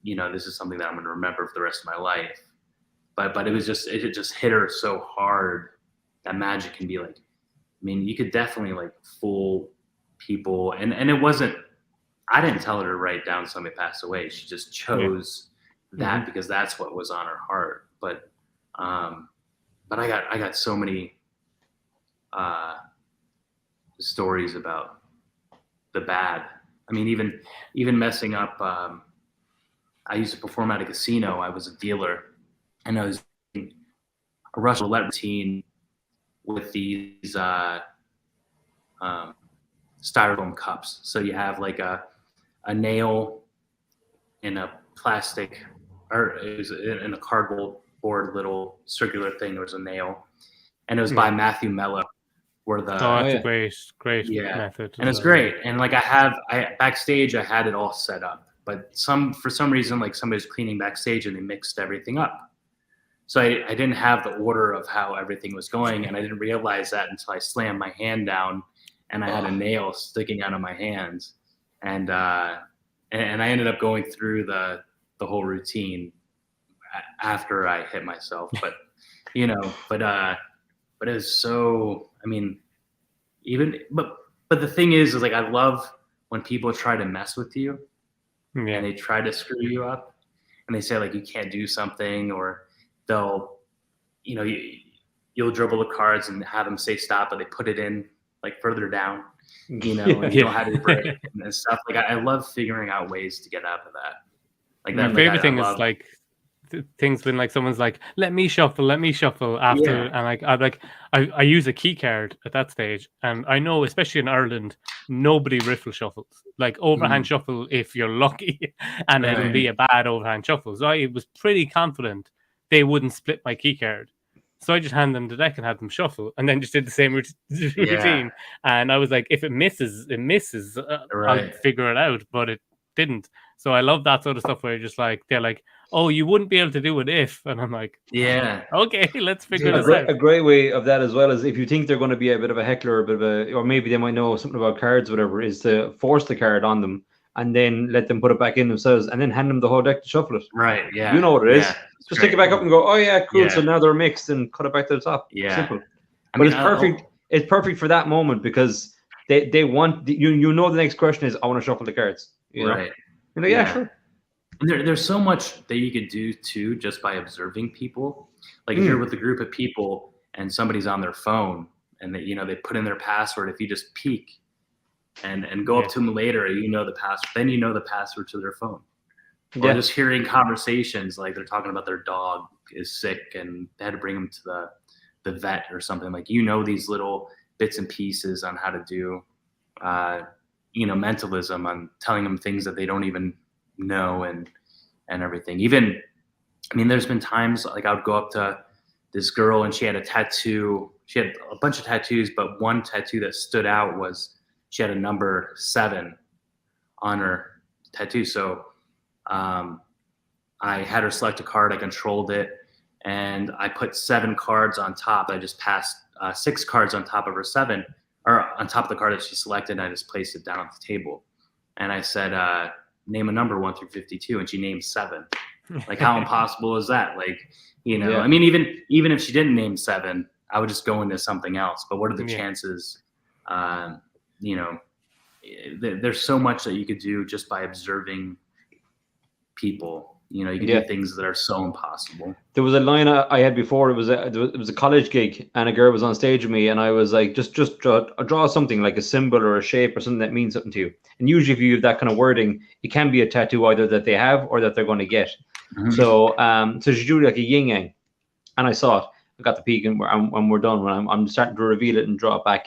You know, this is something that I'm going to remember for the rest of my life." But it just hit her so hard that magic can be, like, I mean, you could definitely, like, fool people, and it wasn't, I didn't tell her to write down somebody passed away. She just chose that because that's what was on her heart. But I got so many stories about the bad. I mean, even messing up. I used to perform at a casino. I was a dealer, and I was doing a Russian roulette routine with these styrofoam cups. So you have, like, a nail in a plastic, or it was in a cardboard little circular thing. There was a nail, and it was by Matthew Mello. That's a great method. And it's great. And, like, I backstage, I had it all set up, but for some reason, like, somebody was cleaning backstage and they mixed everything up. So I didn't have the order of how everything was going, and I didn't realize that until I slammed my hand down, and I had a nail sticking out of my hands, and I ended up going through the whole routine after I hit myself. But you know, but it was so. I mean, but the thing is like, I love when people try to mess with you, and they try to screw you up, and they say, like, you can't do something, or they'll, you know, you'll dribble the cards and have them say stop, but they put it in, like, further down, you know, and you don't have to break and stuff. Like, I love figuring out ways to get out of that. Like, my favorite thing is, like, things when, like, someone's like, let me shuffle after, and I use a key card at that stage, and I know, especially in Ireland, nobody riffle shuffles, like, overhand shuffle if you're lucky, and it'll be a bad overhand shuffle. So I was pretty confident they wouldn't split my key card, so I just hand them the deck and had them shuffle, and then just did the same routine. And I was like, if it misses, I'll figure it out, but it didn't. So I love that sort of stuff where you're just like, they're like, oh, you wouldn't be able to do it if, and I'm like, okay, let's figure this out. A great way of that as well is, if you think they're going to be a bit of a heckler, or maybe they might know something about cards, whatever, is to force the card on them and then let them put it back in themselves, and then hand them the whole deck to shuffle it. Right. Yeah. You know what it is. Just take it back up and go, oh yeah, cool. Yeah. So now they're mixed, and cut it back to the top. Yeah. Simple. But it's perfect. It's perfect for that moment, because they want you know the next question is, I want to shuffle the cards. You know? Right. You're like, yeah, sure. And there's so much that you could do too, just by observing people. Like, if you're with a group of people and somebody's on their phone and they, you know, they put in their password, if you just peek and go up to them later, you know the password, then you know the password to their phone. Or just hearing conversations, like they're talking about their dog is sick and they had to bring him to the vet or something. Like, you know, these little bits and pieces on how to do, you know, mentalism, on telling them things that they don't even know, and everything. Even, I mean, there's been times, like, I would go up to this girl and she had a tattoo. She had a bunch of tattoos, but one tattoo that stood out was she had a number 7 on her tattoo. So I had her select a card, I controlled it, and I put 7 cards on top. I just passed 6 cards on top of her 7, or on top of the card that she selected, and I just placed it down on the table. And I said, name a number 1 through 52, and she named 7. Like, how impossible is that? Like, you know, I mean, even if she didn't name 7, I would just go into something else. But what are the chances, you know, there's so much that you could do just by observing people. You know, you can do things that are so impossible. There was a line I had before. It was a college gig, and a girl was on stage with me, and I was like, just draw something like a symbol or a shape or something that means something to you. And usually, if you have that kind of wording, it can be a tattoo either that they have or that they're going to get. Mm-hmm. So she drew like a yin yang, and I saw it. I got the peek, and when we're done, when I'm starting to reveal it and draw it back,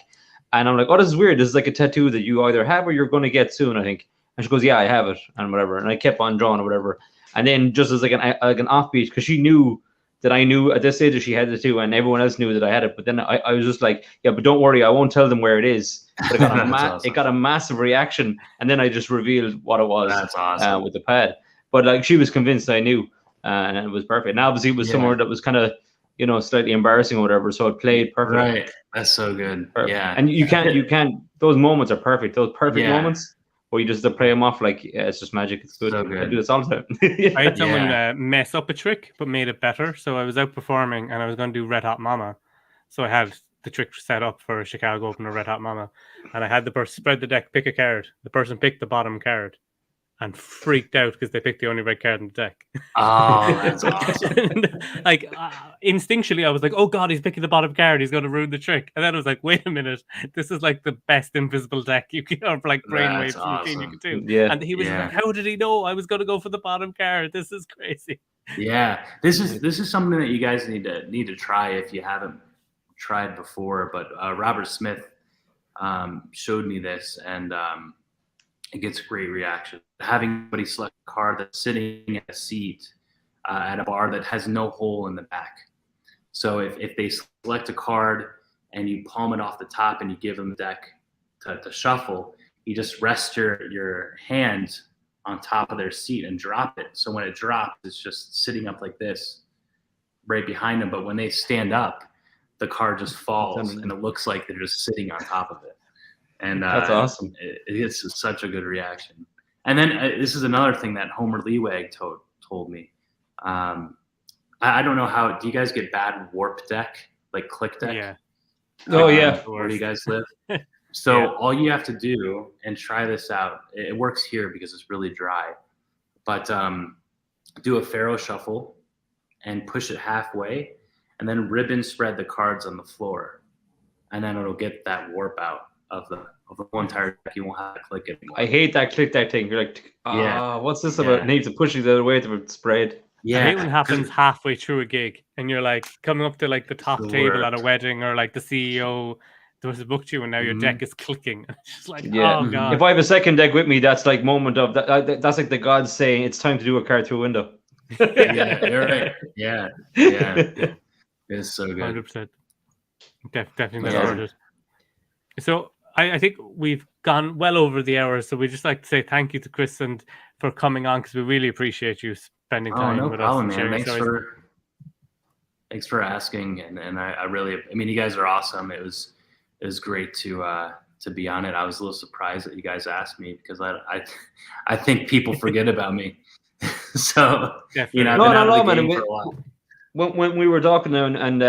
and I'm like, oh, this is weird. This is like a tattoo that you either have or you're going to get soon, I think. And she goes, yeah, I have it, and whatever. And I kept on drawing or whatever. And then just as like an offbeat, because she knew that I knew at this stage that she had it too, and everyone else knew that I had it. But then I was just like, yeah, but don't worry, I won't tell them where it is. But it got, awesome. It got a massive reaction, and then I just revealed what it was. That's awesome. With the pad. But like she was convinced I knew, and it was perfect. And obviously it was somewhere that was kind of, you know, slightly embarrassing or whatever. So it played perfect. Right. That's so good. Perfect. Yeah. And you can't. Those moments are perfect. Those perfect moments. Or you just play them off like, yeah, it's just magic. It's good. So good. I do this all the time. I had someone mess up a trick, but made it better. So I was out performing and I was going to do Red Hot Mama. So I had the trick set up for a Chicago opener, Red Hot Mama. And I had the person spread the deck, pick a card. The person picked the bottom card and freaked out because they picked the only red card in the deck. Oh, that's awesome. Like, instinctually, I was like, oh God, he's picking the bottom card. He's going to ruin the trick. And then I was like, wait a minute. This is like the best invisible deck you can, or like brainwave routine you can do. Yeah. And he was like, how did he know I was going to go for the bottom card? This is crazy. Yeah. This is something that you guys need to try if you haven't tried before. But Robert Smith showed me this, and it gets a great reaction. Having somebody select a card that's sitting in a seat at a bar that has no hole in the back. So if they select a card and you palm it off the top and you give them the deck to shuffle, you just rest your hand on top of their seat and drop it. So when it drops, it's just sitting up like this right behind them. But when they stand up, the card just falls and it looks like they're just sitting on top of it. And that's awesome. It gets such a good reaction. And then this is another thing that Homer Leewag told me. I don't know how. Do you guys get bad warp deck, like click deck? Yeah. Oh yeah. Where do you guys live? So all you have to do, and try this out. It works here because it's really dry. But do a Pharaoh shuffle and push it halfway, and then ribbon spread the cards on the floor, and then it'll get that warp out of the whole entire deck. You won't have to click it anymore. I hate that click deck thing. You're like, what's this about? Needs to push it the other way to spread. Yeah, I hate when it happens halfway through a gig and you're like coming up to like the top table at a wedding, or like the CEO was booked you and now your deck is clicking. It's just like, oh God. If I have a second deck with me, that's like moment of that. That's like the gods saying it's time to do a card through a window. Yeah, you're right. Yeah. It's so good. 100%. Definitely ordered. So I think we've gone well over the hour, so we just like to say thank you to Chris and for coming on, because we really appreciate you spending time with us and sharing stories. Thanks for asking, and I really, I mean, you guys are awesome. It was great to be on it. I was a little surprised that you guys asked me, because I think people forget about me. So definitely. I've been out of the game for a while. When we were talking and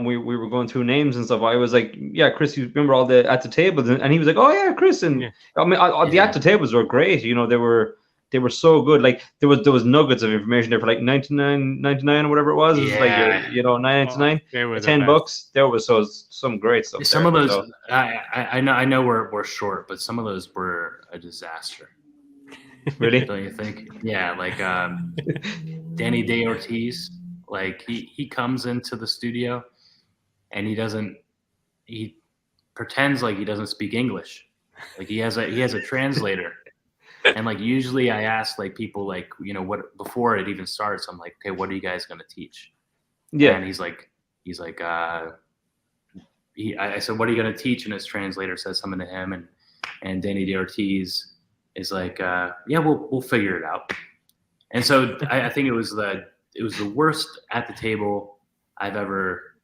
we were going through names and stuff, I was like, yeah, Chris, you remember all the at the tables? And he was like, oh yeah, Chris. And I mean, the at the tables were great. They were so good. Like there was nuggets of information there for like $99 or whatever it was. It was like $9.99, $10. There was some great stuff. Some of those I know we're short, but some of those were a disaster. Really? Don't you think? Yeah, like Danny Day Ortiz. Like he comes into the studio and he pretends like he doesn't speak English. Like he has a translator. And like usually I ask like people like, what before it even starts, I'm like, okay, what are you guys gonna teach? Yeah. And he's like I said, what are you gonna teach? And his translator says something to him, and Danny Day Ortiz is like, yeah, we'll figure it out. And so I think it was the worst at the table I've ever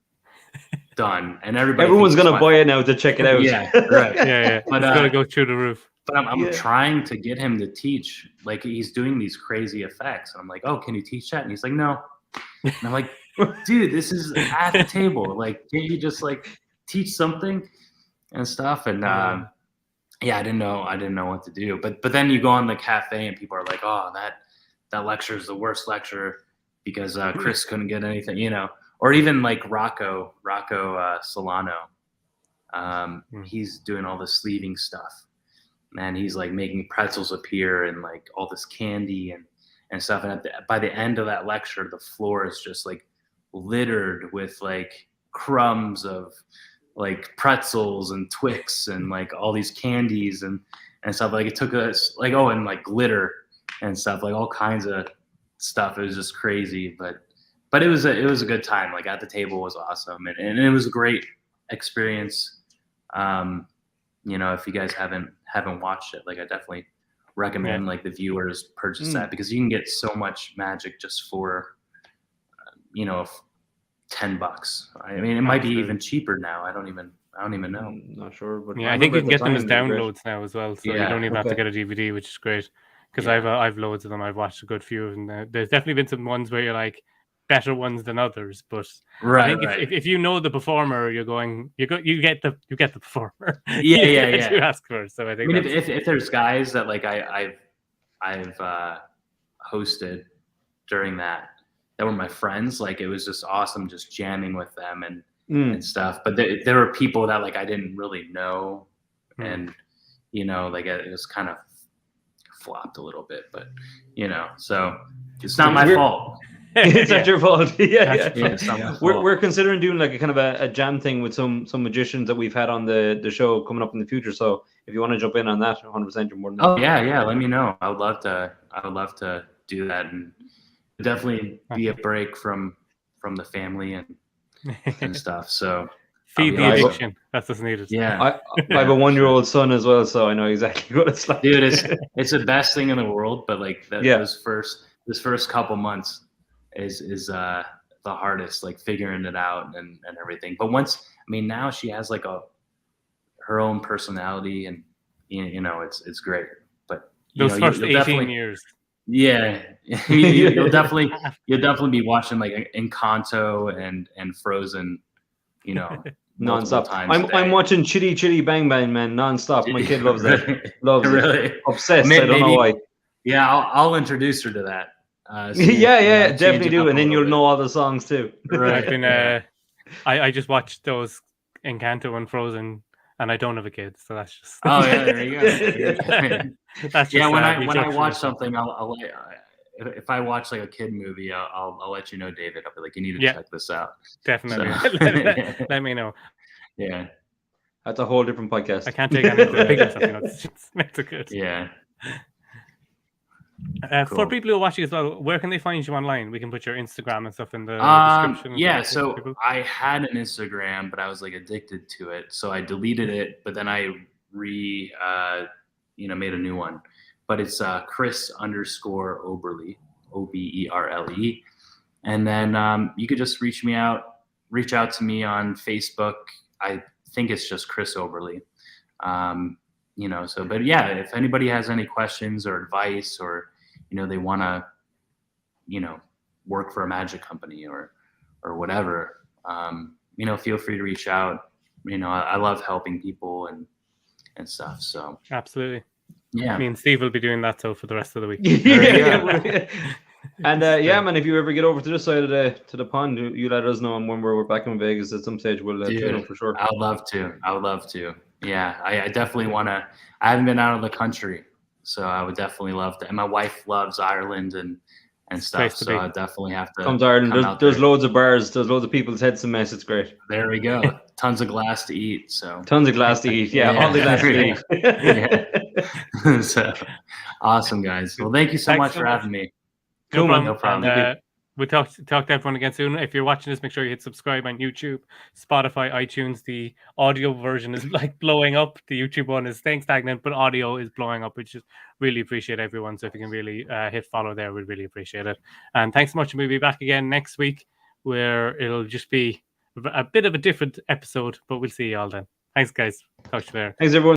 done, and everyone's gonna buy it now to check it out. Yeah, right. Yeah. But it's gonna go through the roof. But I'm trying to get him to teach. Like he's doing these crazy effects, and I'm like, oh, can you teach that? And he's like, no. And I'm like, dude, this is at the table. Like, can't you just like teach something and stuff? And yeah, I didn't know what to do. But then you go on the cafe and people are like, oh, that lecture is the worst lecture because Chris couldn't get anything, you know, or even like Rocco Solano. He's doing all the sleeving stuff, and he's like making pretzels appear and like all this candy and stuff. And by the end of that lecture, the floor is just like littered with like crumbs of like pretzels and Twix and like all these candies and stuff. Like it took us like, oh, and like glitter and stuff, like all kinds of stuff. It was just crazy, but it was a good time. Like at the table was awesome, and it was a great experience. You know, if you guys haven't watched it, like I definitely recommend like the viewers purchase that, because you can get so much magic just for you know, $10. I mean, it might be even cheaper now. I don't even know. I'm not sure, but I think you can get them as downloads now as well, so you don't even have to get a DVD, which is great. Because I've loads of them. I've watched a good few of them. There's definitely been some ones where you're like better ones than others, but I think if you know the performer, you get the performer. You ask for. So I think. I mean, if there's guys that like I've hosted during that were my friends, like it was just awesome just jamming with them and stuff. But there were people that like I didn't really know, and you know, like it was kind of flopped a little bit, but you know, so it's not my fault. It's not your fault. It's not my fault. We're considering doing like a kind of a jam thing with some magicians that we've had on the show coming up in the future. So if you want to jump in on that, 100%, you're more than welcome. Let me know. I would love to do that, and definitely be a break from the family and stuff. So feed the addiction. That's what's needed. Yeah, I have a 1-year-old son as well, so I know exactly what it's like. Dude, it's the best thing in the world, but like this first couple months is the hardest, like figuring it out and everything. But once, I mean, now she has like her own personality, and you know, it's great. But those first 18 years. Yeah, you'll definitely be watching like Encanto and Frozen, you know, nonstop. I'm watching Chitty Chitty Bang Bang Man nonstop. My kid loves that. Loves really it. Obsessed. I don't know why. Yeah, I'll introduce her to that. Definitely do, and then you'll know all the songs too. Right. I've been I just watched those Encanto and Frozen, and I don't have a kid, so that's just. Oh yeah, there you go. That's just, when I watch something, I'll if I watch like a kid movie, I'll let you know, David. I'll be like, you need to check this out. Definitely. So. Let me know. Yeah, that's a whole different podcast. I can't take anything big or something. It's good. Yeah. Cool. For people who are watching as well, where can they find you online? We can put your Instagram and stuff in the description. Yeah, so I had an Instagram, but I was like addicted to it, so I deleted it. But then I made a new one. But it's Chris_Oberle, Oberle, and then you could just reach out to me on Facebook. I think it's just Chris Oberle. You know, so, but yeah, if anybody has any questions or advice, or, you know, they want to, you know, work for a magic company or whatever, you know, feel free to reach out. You know, I love helping people and stuff. So absolutely. Yeah. Me and Steve will be doing that for the rest of the week. And man, if you ever get over to this side of the pond, you let us know, and when we're back in Vegas at some stage, we'll let you know for sure. I would love to. Yeah, I definitely want to. I haven't been out of the country, so I would definitely love to. And my wife loves Ireland and stuff, so I definitely have to. Come to Ireland. There's loads of bars. There's loads of people's heads a mess. It's great. There we go. Tons of glass to eat. So tons of glass to eat. Yeah, all the glass to eat. So awesome, guys. Well, thank you so much for having me. No problem. We'll talk to everyone again soon. If you're watching this, make sure you hit subscribe on YouTube, Spotify, iTunes. The audio version is like blowing up. The YouTube one is staying stagnant, but audio is blowing up, which is really appreciate everyone. So if you can really hit follow there, we'd really appreciate it. And thanks so much. We'll be back again next week, where it'll just be a bit of a different episode, but we'll see you all then. Thanks, guys. Talk to you there. Thanks, everyone.